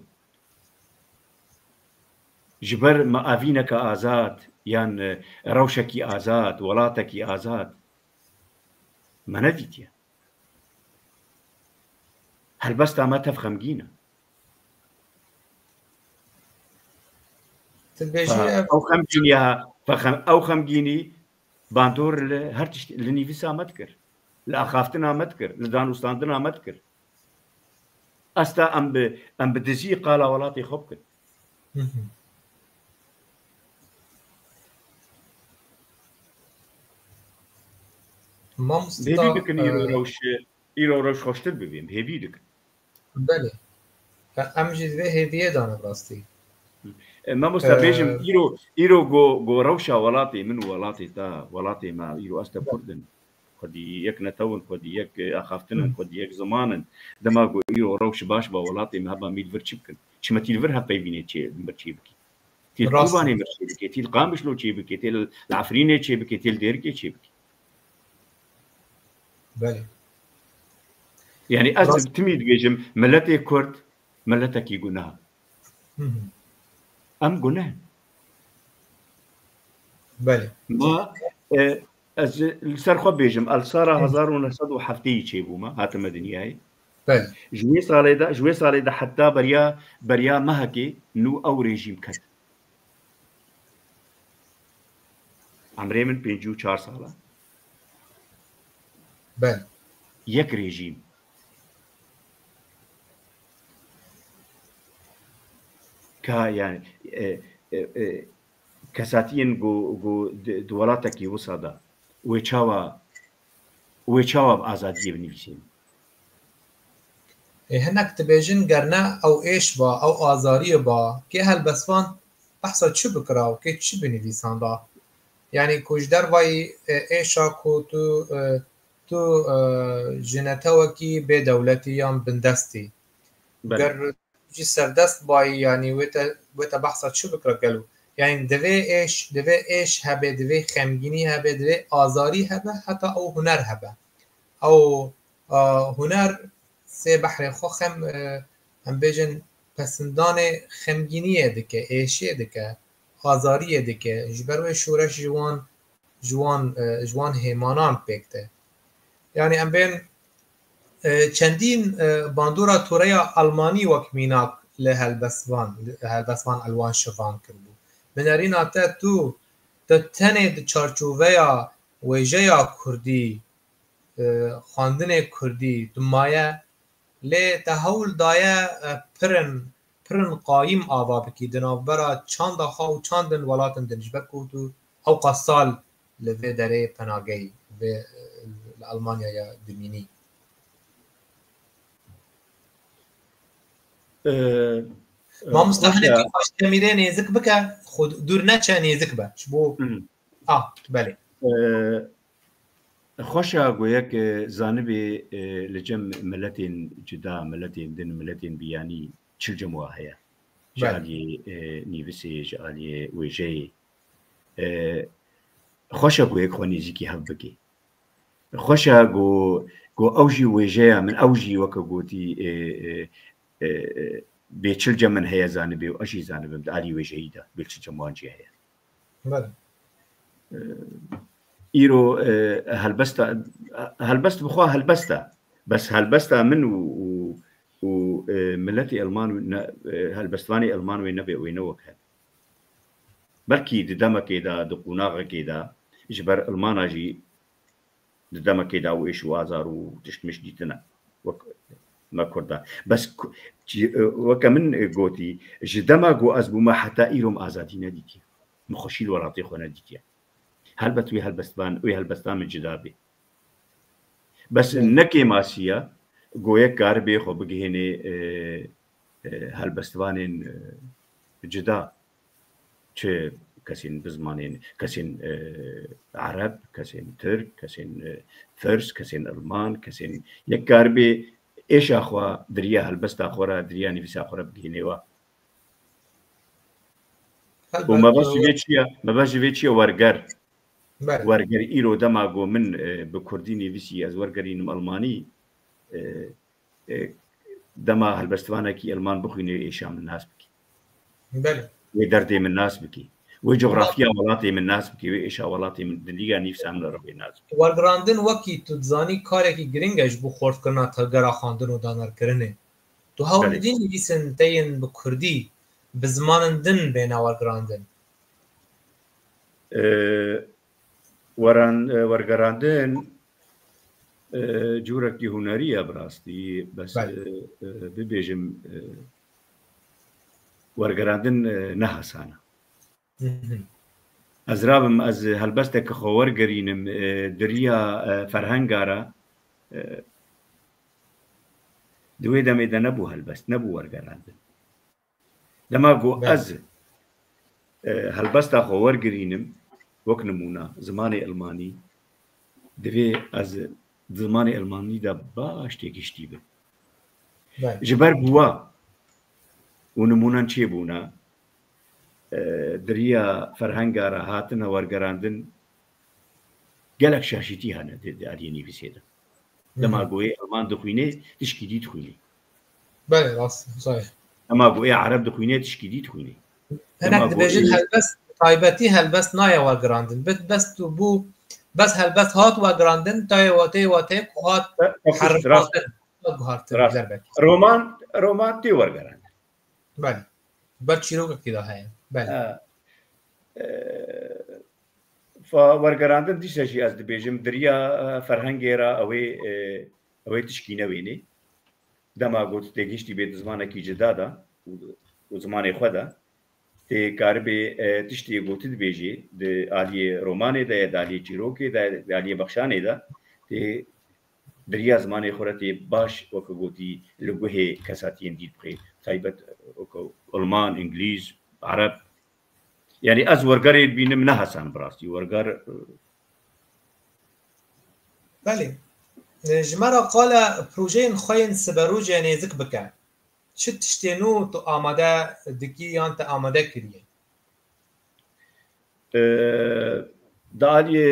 ji ber me evîneke azad yan rewşekî azad welatekî azad me nedîtiye helbesta me tev xemgîn e ew xemgînî bandor li her tişt li nivîsa me dikir li axaftina me dikir li danûstandina me dikir asta em bi dizî qala welatê xwe bikin هێوی بکن ئیرۆ ڕەوش خۆشتر ببێم هێوی دکن ئەم ژ دوێ هێویە دانە ڕاستی مامۆستا بێژم ئیرۆ گۆ ڕەوشا وڵاتی من وڵاتی تا وڵاتی ما ئیرۆ ئەستە کوردن خودی یەک نەتەون خودی یەک ئاخافتنن خودی یەک زمانن دەما گۆ ئیرۆ ڕەوش باش بە وڵاتی هەبا میلڤر چی بکن چمە تیلڤر هەپەیبینێ چێ بەرچی بکی تیل قوبانێ بەرچی بکێ تیل قامشلۆ چێ بکێ تێل لە عەفرینێ چێ بکێ تێل دێرکێ چێ بکێ بله يعني از تميد بيجم ملتي كرد ملتكي جناه ام جناه بله ما از سر خو بيجم الصار 1970 شي بوما هات مدنياي بله جوي صار ده حتى بريا مهكي نو او ريجيم كت عمري من 54 ساله بله يك ريجيم كا يعني كساتين جو دولاتك وصدا ويتشاوا بآزادية بنفسهم هناك تبيجن قرنا او ايش با او ازاري با كي هالبسوان بحثا شو بكرا وكي شو بنفيسان دا يعني كوش در واي ايشا كو تو جنتوكي بدولتي يام بندستي قر جي سردست باي يعني ويتا بحثا شو بكرا قالوا يعني دوي ايش هبه دوي خمگيني هبه دوي آزاري هبه حتى او هنر هبه او هنر سه بحر خو هم بیجن پسندان خمگینیه دکه ایشیه دکه آزاریه دکه جبروی شورش جوان هیمانان پکته یعنی هم بین چندین باندورا توره آلمانی وک میناک لهلبسوان الوان شوان کربو بنارین آتا تو تنه د چارچوبه یا ویژه یا کردی خواندن کردی دمایه لی تهول دایه پرن قایم آوا بکی دنابرا چاند خواو چاندن ولاتن دنج بکوتو او قصال لوی داره پناگی و آلمانیا یا دمینی ما مستحنه که خوش تمیره نیزک بکه خود دور نچه نیزک با شبو بله خوشا گویک زانبی لجم ملتين جدا ملتين دن ملتين بياني چل جموع هيا جالي نيفسي جالي ويجي خوشا گویک خونيزيكي هبكي خوشا گو اوجي ويجي من اوجي وكا گوتي بيچل جمن هيا زانبي واشي زانبي بدالي ويجي دا بيچل جموع جي هيا بله إيرو هلبست بخوا هلبستا بس هلبستا من وملتي ألمان هلبستواني ألمان وينبي وينوك هذا بركي ددما كيدا دقوناغ كيدا جبر ألمانا جي ددما كيدا وإيش وازار وتشتمش ديتنا ما كردا بس وكمن قوتي جدما قو أزبو ما حتى إيروم آزادينا ديتي مخشيل وراطي خونا ديتي هلبت وي هلبستان من جدابي بس نكي ماسيا گویا کار به خو بگهنه هلبستوانین جدا چه کسین بزمانین کسین عرب کسین ترک کسین فرس کسین المان کسین یک کار به ايش اخوا دريا هلبست اخورا دريا نفس اخورا بگهنه و وما باش فيتشيا ورگر ورگر ایرو دماغو من بكردي نفسي از ورگرينم الماني دما هلبستوانا كي المان بخويني ايشام الناس بكي بله ودردي من الناس بكي وجغرافيا ولاتي من الناس بكي وايشا ولاتي من دليغا نفس عمل ربي الناس بكي ورگراندن وکی تو زانی کاری کی گرینگش بو خورد کرنا تلگرا خواندن و دانر کرنه تو هاول دین نویسن تین به کردی به زمان دن بین ورگراندن ورگراندن جوركي هنرية براستي بس ببيجم ورگراندن نهاسانا ازرابم از هلبستك خو ورگرينم دريا فرهنگارا دوي دمي دا نبو هلبست نبو ورگراندن دما قو از هلبستا خو ورگرينم وك نمونا زماني الماني دوي از زماني الماني دا باش تيكشتي به جبر بوا ونمونان چه بونا دريا فرهنگارا هاتنا ورگراندن گلک شاشيتي هانا داريني بسيدا دەماگۆی ئەڵمان دەخوێنێ تشکی دیت خوێنێ بله راست صحیح ئەماگۆی عەرەب دەخوێنێ تشکی دیت خوێنێ هەنێک دەبێژن هەلبەست تایبەتی هەلبەست نایە وەگراندن بەست و بوو بەس هەلبەست هات وەگراندن تایە واتەیە واتەیە هات ڕۆمان تێ وەرگەران بله بەر چیرۆکێکیدا هەیە بله وەرگەراندن دیسەشی ئەس دەبێژم دریا فەرهەنگێرە ئەوەی تشکی نەوێنێ دەماگوت تێگەشتی بێت زمانێکی جدادا و زمانی خۆدا تێکاربێ تشتێ گوتت بێژێ ئالیە ڕۆمانێدا یا دالیە چیرۆکێدا دالیە بەخشانێدا تێ دریا زمانی خۆرەتێ باش وەکە گوتی لە گوهێ کەساتیان دیت بخێ تایبەت ئەڵمان ئینگلیز عەرەب یعنی ئەس وەرگەرێت بینم نەهەسان بڕاستی وەرگەر بله ژمارە قالە پروژەیەن خۆیان سبەرۆژە نێزک بکە چ تشتێن و تو ئامادە دکی یان تە ئامادە کردیە دالیێ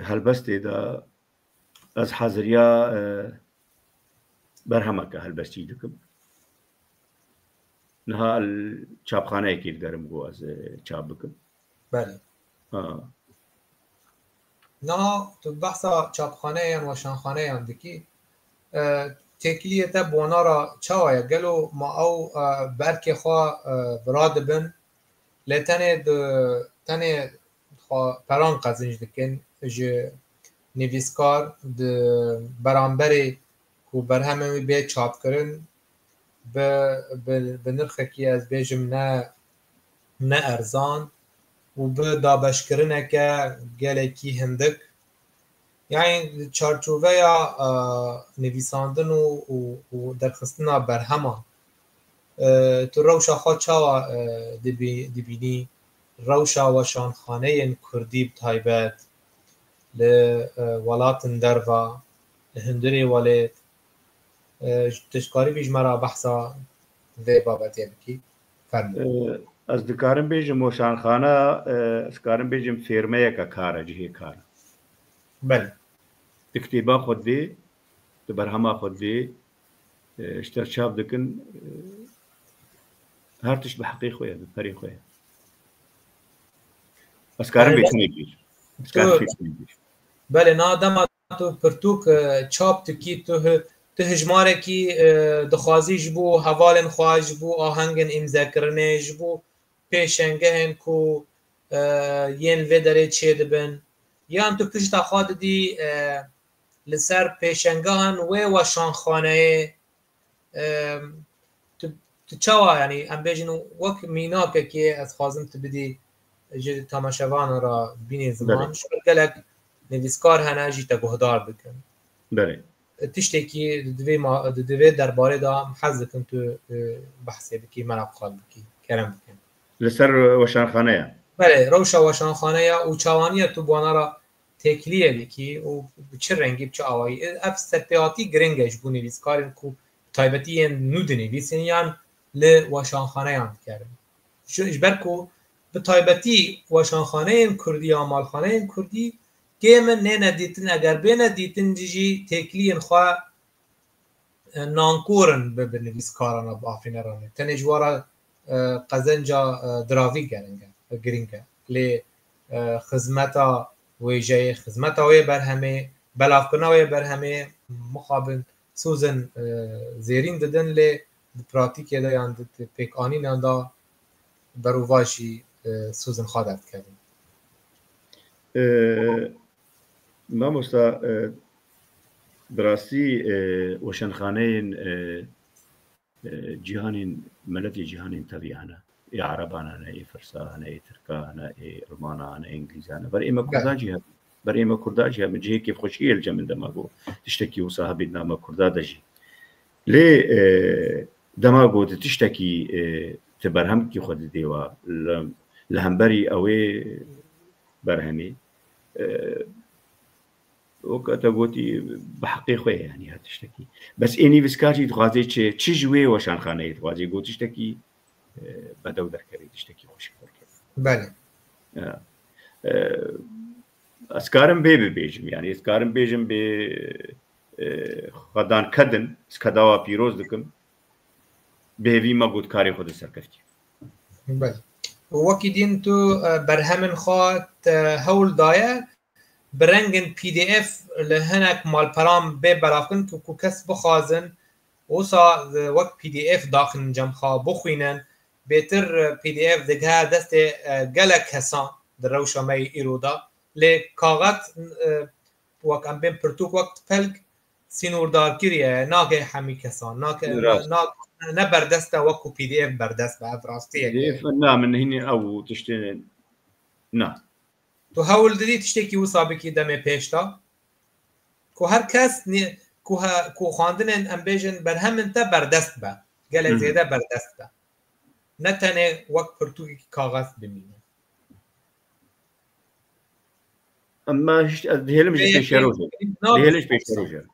هەلبەستێدا ئەس حەزریا بەرهەمەکە هەلبەستی دکم نها چاپخانەیەکی دەرم بۆ ئەس چاپ بکەم بله نا تو بەحسا چاپخانەیان وەشانخانەیان دکی تێکلیەتە بۆنارە چاوایە گەلو ما ئەو بەرکێخوا برا دەبن لێ تەنێ پەران قەزنج دکن ji nivîskar di beramberê ku berhemê bê çapkirin bi nirxekî ez bêjim ne erzan û bi dabeşkirineke gelekî hindik yani çarçoveya nivîsandin û derxistina berheman tu rewşa xwe çawa dibînî rewşa weşanxaneyên Kurdî bi taybet li welatên derve li hundirê welêt tişkarî vî ji me re behsa vê babetê bikî ez dikarim bêjim weşanxane ez karim bêjim fêrmeyeka kar e cihê kar bele di kitêba xwe dê di berhema xwe dê ji te çap dikin her tişt bi heqê xwe ye bi perê xwe ye ez karim bêjim bele na dema tu pirtûk çap dikî tu hijmarekî dixwazî ji bo hevalên xwe ji bo ahengên îmzekirinê ji bo pêşengehên ku yên vê derê çê dibin yan tu pişta xwe didî li ser pêşengehan wê weşanxaneyê tu çawa yanî em bêjin wek mînakekê ez xwazim tu bidî ji temaşevanan ra bînê ziman ji ber gelek nivîskar hene jî te guhdar bikin tiştekî di divê derbarê da hez dikin tu behsê bikî merak xal bikî kerem bikin li ser weşanxaneya bele rewşa weşanxaneya û çawaniya tu banara têkiliyê bikî û bi çi rengî bi çi awayî ev serpêhatî giring e ji bo nivîskarên ku taybetî yên nû dinivîsin yan li weşanxaneyan dikerin ji ber ku bi taybetî weşanxaneyên Kurdî ya malxaneyên Kurdî kêmin nêne dîtin eger bêne dîtin jî têkiliyên xwe nankorin bi nivîskaran bi afîneranê tenê ji wara qezenca diravî giring e lê xizmeta wêjeyê xizmeta wê berhemê belavkirina wê berhemê mixabin sozên zêrîn didin lê di pratikê de yan di pêkanînan da berûva jî sozên xwe derdikevin mamosta birastî weşanxaneyên cîhanên meletê cîhanên tevî hene ê Ereban hene ê Firsa hene ê Tirka hene ê Ilmana hene ê İngilîz hene ber ême Kurda jî hene ber ême Kurda jî hene cihêkê xweşî êlce min dema got tiştekî wisa hebî nama Kurda de jî lê dema got tiştekî ti berhemkî xwe didê we li hemberî ew ê berhemê وەکە te gotî bi heqê xwe ye yanî her tiştekî bes ê nivîskar jî dixwaze çi ji wê weşanxaneyê dixwaze got tiştekî bedew derkeve tiştekî xweşik derkeve bele اسكارم بي بيجم يعني اسكارم بيجم ب خدان كدن سكداوا بيروز دكم بهوی ما گود کاری خود سرکفتی. بله. وکی دین تو برهمن خواد هول دایه برنگن PDF لهنک مالپرام به برافن که کس بخوازن وصا وقت PDF داخل جمع خواه بخوینن بهتر PDF دگه دست گلک حسان در روشا می ایرودا لی کاغت وقت ام بین پرتوک وقت پلک سینور دار کریه ناگه همی کسان نه بردست وقت PDF بردست به افراستیه نه من هینی او تشتین نه تو هول دادی تشتکی وصا بکی دم پیشتا که هر کس که خواندن ام بیجن برهمن تا بردست با گله زیاده بردست با نه تنه وقت پرتوکی کاغذ بمینه اما دهلمش پیش روزه دهلش پیش روزه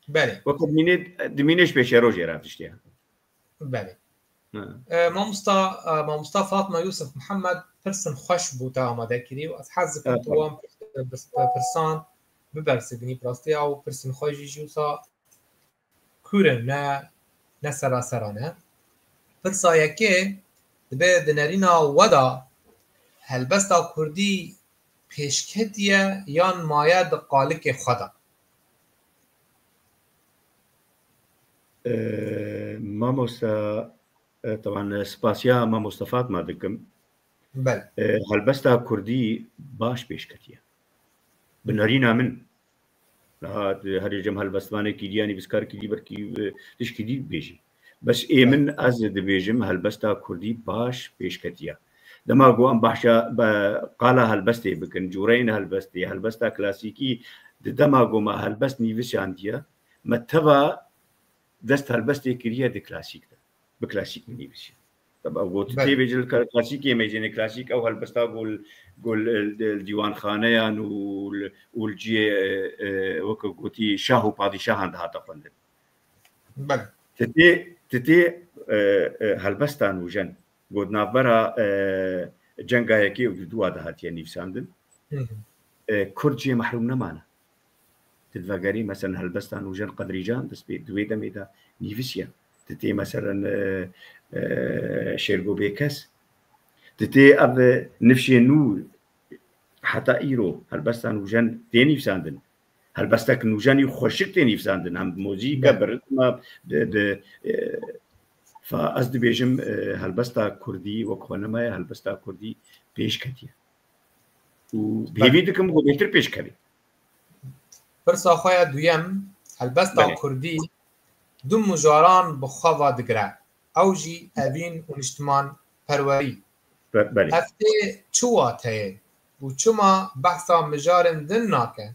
بله وقت دمینش پیش روزه رفتشتیه بله ما مصطفى فاطمه يوسف محمد پرسن خوش بوتا آماده کری و از حز کنت وام پرسان ببرسگنی پراستی او پرسن خوشی جوسا کورن نه سراسرانه پرسایه که دبه دنرینا ودا هلبستا کردی پیشکتیه یان مایه دقالک خدا ما طبعا سپاسیا ما مصطفات ما دکم بله هلبستا کردی باش پیشکتیه بنارینا من هر جم هلبستوانه کی دیانی بسکار کی بر کی تش کی دی بیجی بس من از دبیجم هلبستا کردی باش پیشکتیه دما گو ام بحشا قال هلبستی بکن جورین هلبستا کلاسیکی دما گو ما هلبست نیوساندیا متوا دست هلبستی کریه د کلاسیک ده بکلاسیک نیوسی طبعا قلت تي بيجي الكلاسيك يميزين كلاسيك او هلبستا قول الديوان خانه يعني والجي وكوتي شاهو بادشاه عندها تقلد بله تتي هلبستا نوجن قد نابرا جنگايكي ودوا دهات يعني فساندن كرجي محروم نمانا تتفقري مثلا هلبستا نوجن قدريجان بس دويدا ميدا نيفسيا تتي مثلا شيرغو بيكس تتي اب نفشي نو حتى ايرو هلبستا نوجن تاني فساندن هلبستا نوجن يخشك تاني فساندن هم موزيكا برتما فأصد بيجم هلبستا كردي وكونما هلبستا كردي بيش كتيا وبيبيدكم وبيتر بيش كتيا برسا خويا دويم هلبستا كردي دو مجاران بخوا دگره اوجي اوين ونشتمان پروری هفته چوات هي و چما بحثا مجارن دن ناکه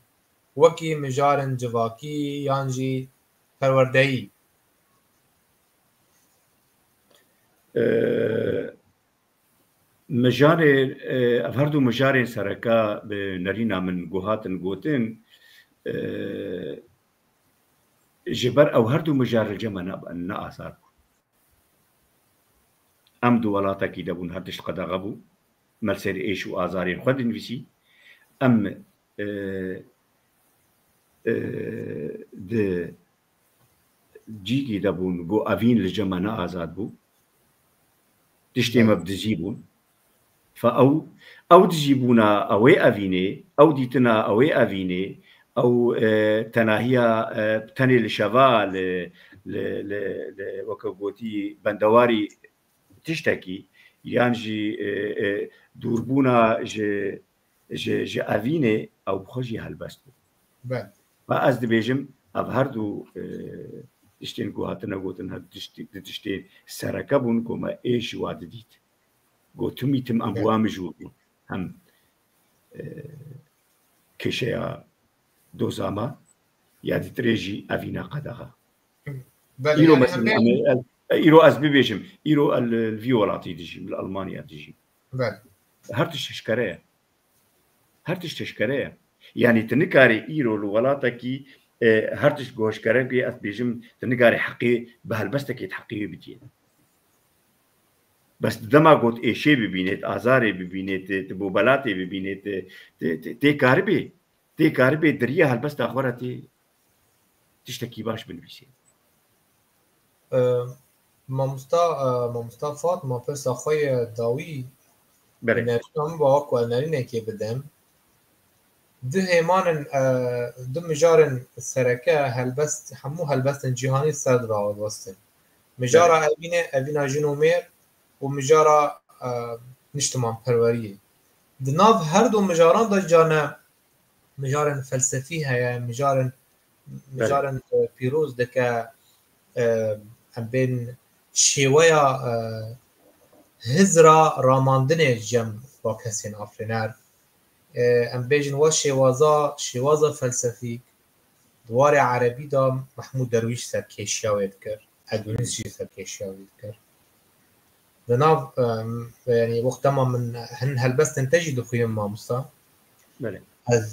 وكي مجارن جواكي يانجي پروردهي مجاري هردو مجاري سركا بنرينا من جوهاتن جوتن جبر او هردو مجار الجمع نا آثار ام دو ولاتا كي دبون هردش قدا غبو ملسر ايش و آزارين خود نفسي ام د جيجي دبون جو افين الجمع نا آزاد بو تشتي ما بدجيبون فأو تجيبونا أوي أفيني أو ديتنا أوي أفيني أو تناهيا تاني لشفا وكبوتي بندواري تشتكي يانجي دوربونا ج أفيني أو بخوجي هالبستو فأز دبيجم أبهردو تشتين قواتنا قوتنا تشتين سركبون كما إيش وادديت قوتمي تم أمبوا مجوبين هم كشيا دوزاما يادي تريجي أفينا قدغا إيرو مثلا إيرو أزبي بيجم إيرو الفيولاتي تجي من ألمانيا تجي هرتش تشكرية يعني تنكاري إيرو الولاتكي هرتش جوش كربي أثبيجم تنقاري حقي بهالبستك يتحقيه بدين بس دما قلت إيشي ببينت آزاري ببينت تبوبلاتي ببينت تي كاربي دريا هالبس تأخورة تشتكي باش بنفسي مامۆستا فاتما پرسا خۆی داوی نەچم باوەک وەلنەرینێکی بدەم دو هێمانن دو مژارن سەرەکە هەلبەست هەموو هەلبەستن جیهانی سەر ڕاوەستن مژارە ئەڤینە ژنۆمێر و مژارە نیشتمان پەروەریە دناو هەردوو مژاران دا جانە مژارن فەلسەفی هەیە مژارن پیرۆز دەکە ئەبێن شێوەیە هزرا ڕاماندنێ ژەم با کەسێن ئافرێنەر ئەم بێژن وە شێوازە فەلسەفیک دوارێ عەرەبیدا محموود دەرویش سەرکێشیاوێت کرد ئەدونیسیی سەرکێشیاوێت کرد دناو ینی وەختەما من هەن هەلبەستن تەژی دخوێنم مامۆستا ئەز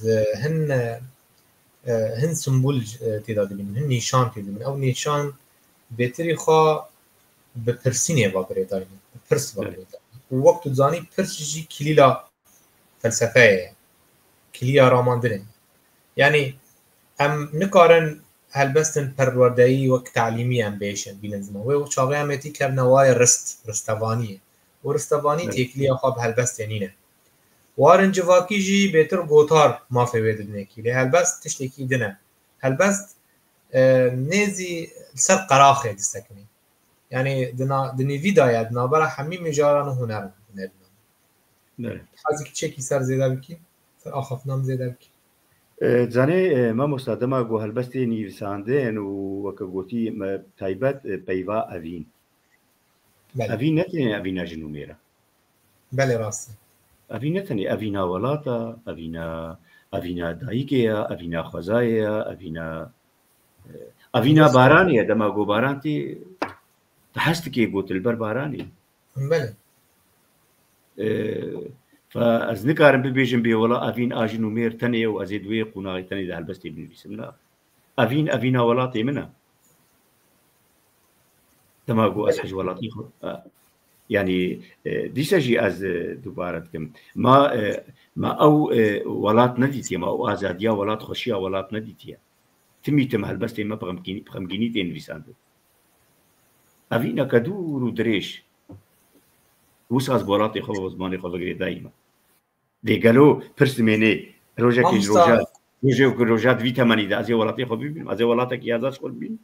هەن سمبول تێدا دەبینم هەن نیشان تێدا دەبین ئەو نیشان بێتری خوا بپرسینێ باگرێداین پرس باگرێدا وەک تو زانی پرسیژی کلیلا فەلسەفەیە کلیلا ڕاماندنێ یعنی ئەم نکارن هەلبەستن پەروەردەیی وەک تعلیمی ئەم بێژن بینن زمان وێ چاغەیەمەتی کەرنەوەی ڕستەڤانیە و ڕستەڤانی تێکلیە خوا بە هەلبەستێ نینە وارن civakî bêtir gotar mafê wê didinekî lê helbest tiştekî din e helbest nêzî ser qeraxê disekinî yani di nêvî daye di navbera hemî mijaran û huneran hezî çekî ser zêde bikî ser axaftinam zêde bikî زانێ مامۆستا دەما گۆ هەلبەستێ نیویساندن و وەکە گوتی تایبەت پەیوا ئەڤین ئەڤین نەتێنێ ئەڤینە ژنومێرە بەلێ ڕاستە ئەڤین نەتەنێ ئەڤینا وڵاتە ئەڤینا دایکەیە ئەڤینا خۆزایە ئەڤینا بارانیە دەما گۆ بارانتی هەستێکێ گوتل بەر بارانی فاز نکارم ببێژم بێ وڵا ئەڤین ئاژین و مێر تەنێ و ئەزێ دوێ قوناغی تەنێ دا هەلبەستی بنویسم نا ئەڤینا وڵاتی منە دەما گۆ ئەس حەج وڵاتی خۆ يعني دیسەژی ئەز دووبارەت کەم ما ئەو وڵات نەدیتیە ما ئەو ئازادیا وڵات خۆشیە وڵات نەدیتیە تمیتم هەلبەستێ مە بخەمگینی تێ نویساندن ئەڤینەکە دوور و درێژ وساز وڵاتی خۆ بە زمانی خۆ بەگرێ دایمە دێگەلۆ پرسمێنێ ڕۆژێکی ڕۆژات وی تەمەنیدا ئەزێ وڵاتی خۆ ببینم ئەزێ وڵاتێکی ئازاد خۆ ببین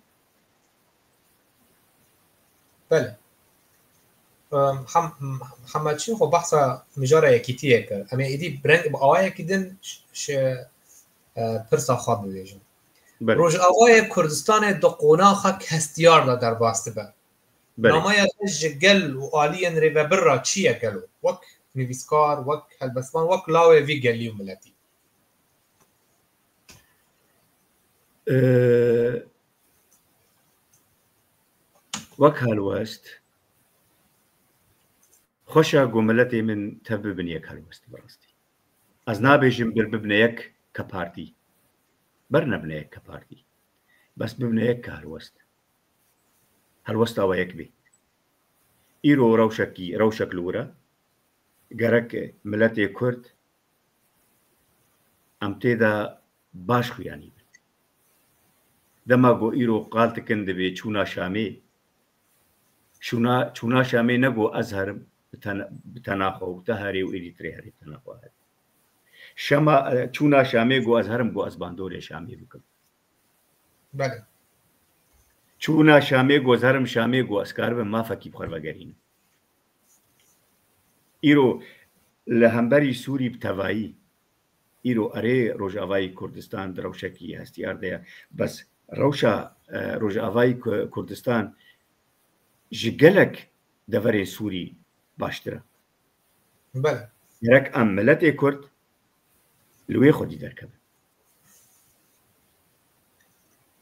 بەلێ حەمەچی خۆ بەحسە مژارە یەکیتیە کرد ئەمێ ئیدی برەنگ ئاوایەکی دن پرسا خوا ببێژن ڕۆژئاوایە کوردستانê di qonaxa hestiyar da derbas dibe namaya ji gel û aliyên rêvebir ra çi ye gelo wek nivîskar wek helbestvan wek lawê vî gelî û miletî وەک هەلوەست خۆشە گۆمەلەتێ من تە ببن یەک هەلوەست بەڕاستی ئەز نابێژم بر ببنە یەک کە پارتی بەر نەبنە یەک کە پارتی بەس ببنە یەک کە هەلوەستاوە یەک بێ ئیرۆ ڕەوشەک لورە گەرەک ملەتێ کورد ئەم تێدا باش خویانی بن دەما گۆ ئیرۆ قالتکن دەبێ چوونا شامێ چوونا شامێ نەگۆ ئەز هەرم بتەناخۆ و تە هەرێ و ئێریترێ هەرێ تەناخوا هەر شەما چوونا شامێ گۆ ئەز هەرم گۆ ئەز باندۆرێ شامێ بکەم چوونا شامێ گۆزارم شامێ گۆ ئەسکار بم مافەکی بخۆربەگەرین ئیرۆ لە هەمبەری سووری بتەڤایی ئیرۆ ئەرێ ڕۆژئاوای کوردستان درەوشەکی هەستیاردەیە بەس ڕەوشە ڕۆژئاوای کوردستان ji gelek deverên Sûrî baştir e gerek em miletê Kurd li wê xwedî derkeve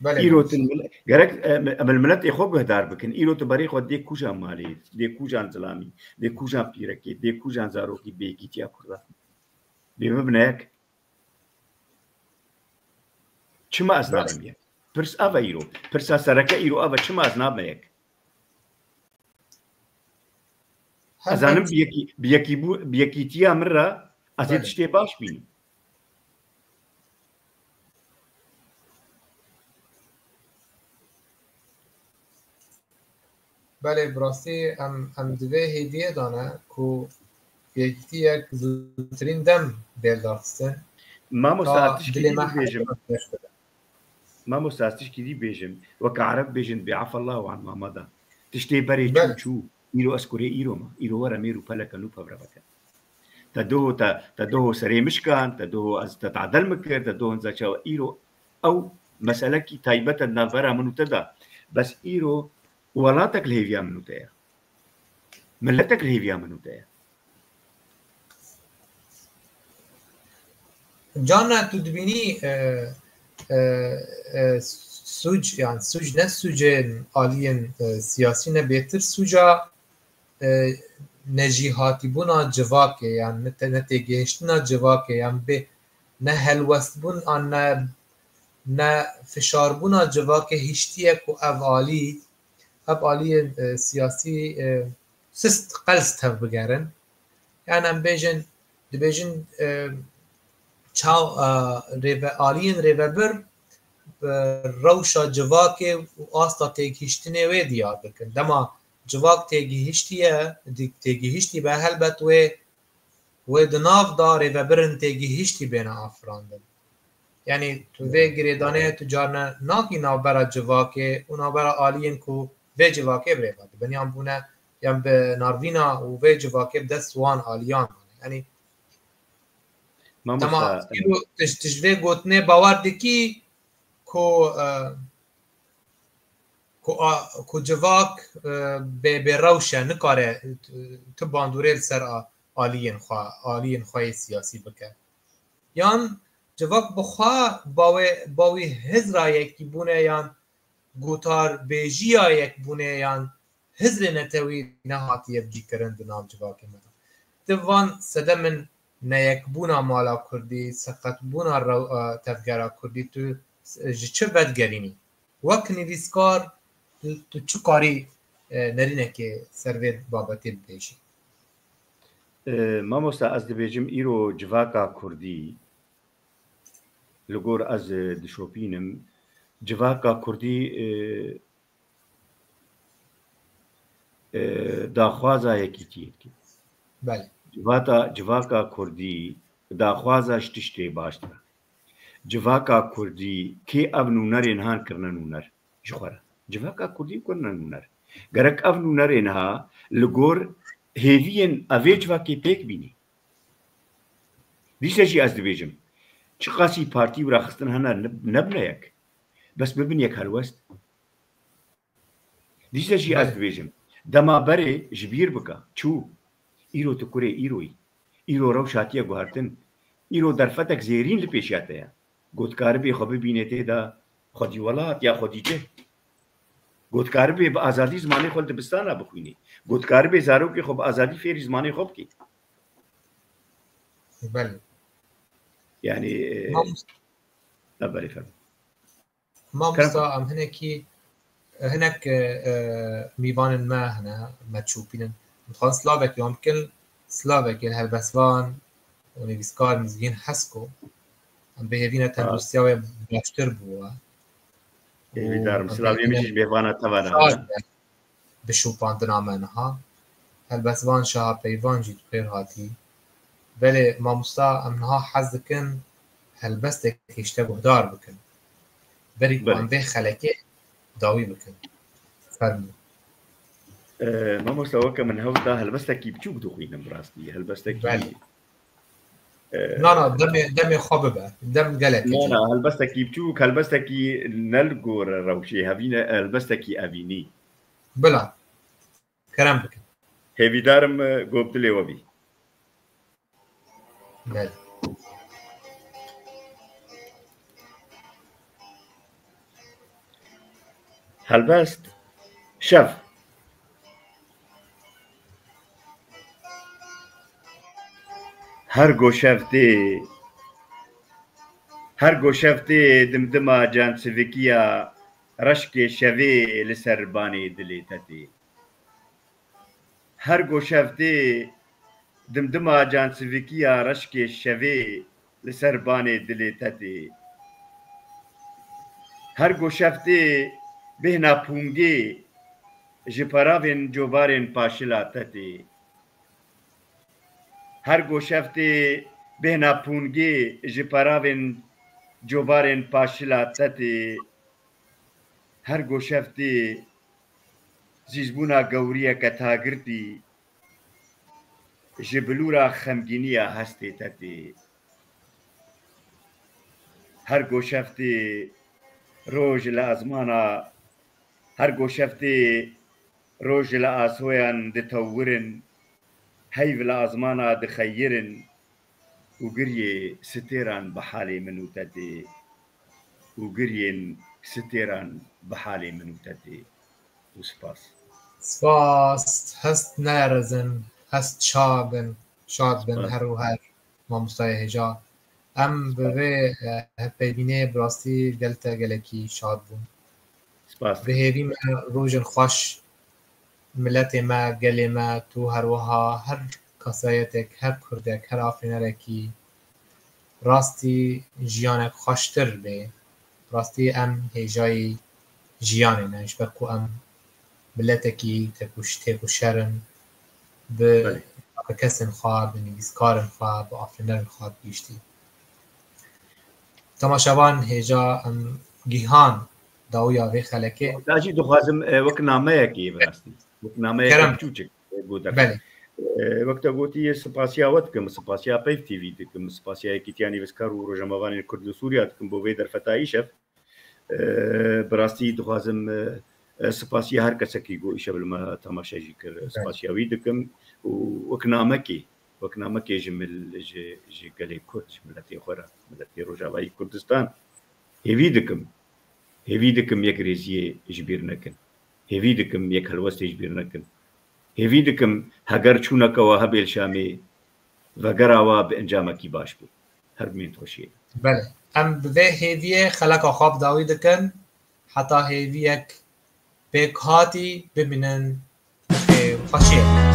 îro gerek em li miletê xwe guhdar bikin îro tu berê xwe dê kûjan malê dê kûjan zilamî dê kûjan pîrekê dê kûjan zarokî bêgîtiya Kurdan bê bibine yek çima ez nabim yek pirs ev e îro pirsa sereke îro ev e çima ez nabim yek ئەزانم بیەکیتیە مرە ئەزێت شتێ باش بینی. بله براستی ام دوی هیدیه دانه که یکی یک زودترین دم برداختن مامۆستا تشکی بێژم وەکە عەرەب بێژن بێعەفە الله عن مامەدا تشتێ بەرێ چوو ئیرۆ ئەسکورێ ئیرۆمە ئیرۆ وەرە مێر و پەلەکەن و پەبرە بەکەن تەدۆ سەرێ مشکان تەدۆ ئەز تەتعدەل مکرد تەدۆ هەنزەچەوە ئیرۆ ئەو مەسەلەکی تایبەتە ناڤەرە منوتەدا بەس ئیرۆ وڵاتێک لە هێڤیا منوتەیە ملەتێک لە هێڤیا منوتەیە. جانا تو دبینی سوج yani suj ne sucên aliyên siyasî ne bêtir suca nejîhatîbûna civakê yani ne têgihiştina civakê yani bê ne helwestbûn an ne fişarbûna civakê hiştiye ku ev aliyên siyasî sist qels tev bigerin yani em dibêjin çaw aliyên rêvebir rewşa civakê û asta têgihiştinê wê diyar bikin. Dema civak têgihiştî be helbet wê di nav da rêvebirin têgihiştî bêne afirandin. Yani tu vê girêdaneyê tu carne nakî navbera civakê û navbera aliyên ku vê civakê birêva dibin yan bûne yan bi narvîna û vê civakê bi dest wan aliyan yani dema tu ji vê gotinê bawer dikî ku civak bê rewş e nikare tu bandorê li ser aliyên xwe yê siyasî bike yan civak bi xwe ba wê hizra yekîbûnê yan gotar-bêjiya yekbûnê yan hizrê netewî nehatiye bicîkirin di nav civakê me de. Di van sedemên neyekbûna mala Kurdî, seqetbûna tevgera Kurdî tu ji çi vedgerînî? Wek nivîskar tu çi karî nerînekê ser vê babetê bibêjî? Mamosta ez dibêjim îro civaka Kurdî li gor ez dişopînim civaka Kurdî daxwaza yekîtiyekê. Belê. Civaka Kurdî daxwaza ji tiştê baştir. Civaka Kurdî kê ev nûnerên han kirine nûner ji xwe re. Civaka Kurdî kirine nûner. Gerek ev nûnerên ha li gor hêviyên evê civakê pêk bînî. Dîsa jî ez dibêjim çi qasî partî biraxistin hene nebine yek bes bibin yek helwest. Dîsa jî ez dibêjim dema berê ji bîr bike çû îro tu kurê îroyî îro rew şatiye guhertin îro derfetek zêrîn li pêşiya te ye gotkaribê xwe bibînê tê de xwedî welat ya xwedî cih gotkaribê bi azadî zimanê xwe li dibistana bixwînî gotkaribê zarokê xwe bi azadî fêrî zimanê xwe bikî. Yani Mamosta em hinek mîvanên me hene me çûpînin dixwazin slavekê wan bikin slavekê helbestvan û nivîskar nizîn hesko em bêhêvîne tenduristiya wê baştir bûye Hêvîdarim Slavê min jî mêvana tevana bi şûpandina me niha helbestvan şaha peyvan jî xêr hatî belê mamosta em niha hez dikin helbestek hêşte guhdar bikin berî ku em vê xelekê dawî bikin. Fermû. Mamosta weke min hewl da helbestekî biçûk dixwînim rastî helbestekî demê xwe bibe dem gelekî helbestekî biçûk helbestekî ne li gor rewşê hevîne helbestekî evînî. Bila kerem bikin. Hêvîdarim gov dilê we bî. Helbest şev her goşev tê dimdima cansivikiya reşkê şevê li ser banê dilê te tê. هر گوشفته دمدما جانسویکیا رشک شوی لسربان دلتتی هر گوشفته بهنا پونگی جپراوین جوبارین پاشلاتتی هر گوشفته بهنا پونگی جپراوین جوبارین پاشلاتتی هر گوشفته زیزبونا گوریه کتاگرتی جبلورا خمگینیه هستی تتی هر گوشفته روج لازمانا هر گوشفته روج لآسویان دتورن هیو لازمانا دخیرن وگریه ستیران بحالی منوتتی وگرین ستیران بحالی منوتتی سپاس هست نرزن هست شاد بن هر و هر ماموستای هجا ام به پیبینه براستی گلتا گلکی شاد بون به هیوی روژن خوش ملت ما گل ما تو هر وها هر کسایتک هر کردک هر آفرینرکی راستی جیانک خوشتر به راستی ام هجای جیانه نش بکو ام ملتکی تکو شرن به کسن خواه به نویسکارن خواه به آفرینرن خواه بیشتی تماشاوان هجا ام گیهان داویا وی خلکه داجی دخوازم وقت نامه کی براستی وقت نامه کچوچک بوده بله وقت گوتی سپاسیا وقت کم سپاسیا پیف تی وی دکم سپاسیا کیتیانی وسکار و روزموان کرد سوریا دکم بو در فتایش براستی دخوازم سپاسیا هر کس کی گو ایش بلما تماشا جی کر سپاسیا وی دکم وقت نامه کی جمل جی گلی کرد ملتی خورا ملتی روزاوی کردستان هیوی دکم یک ریزی اجبیر نکن هیوی دکم یک حلوست اجبیر نکن هیوی دکم هگر چونک و هبیل شامی و گراوا به انجام کی باش بود هر بمین توشید بله ام به هیوی خلق خواب داوی دکن حتی هیوی یک بکهاتی ببینن خوشید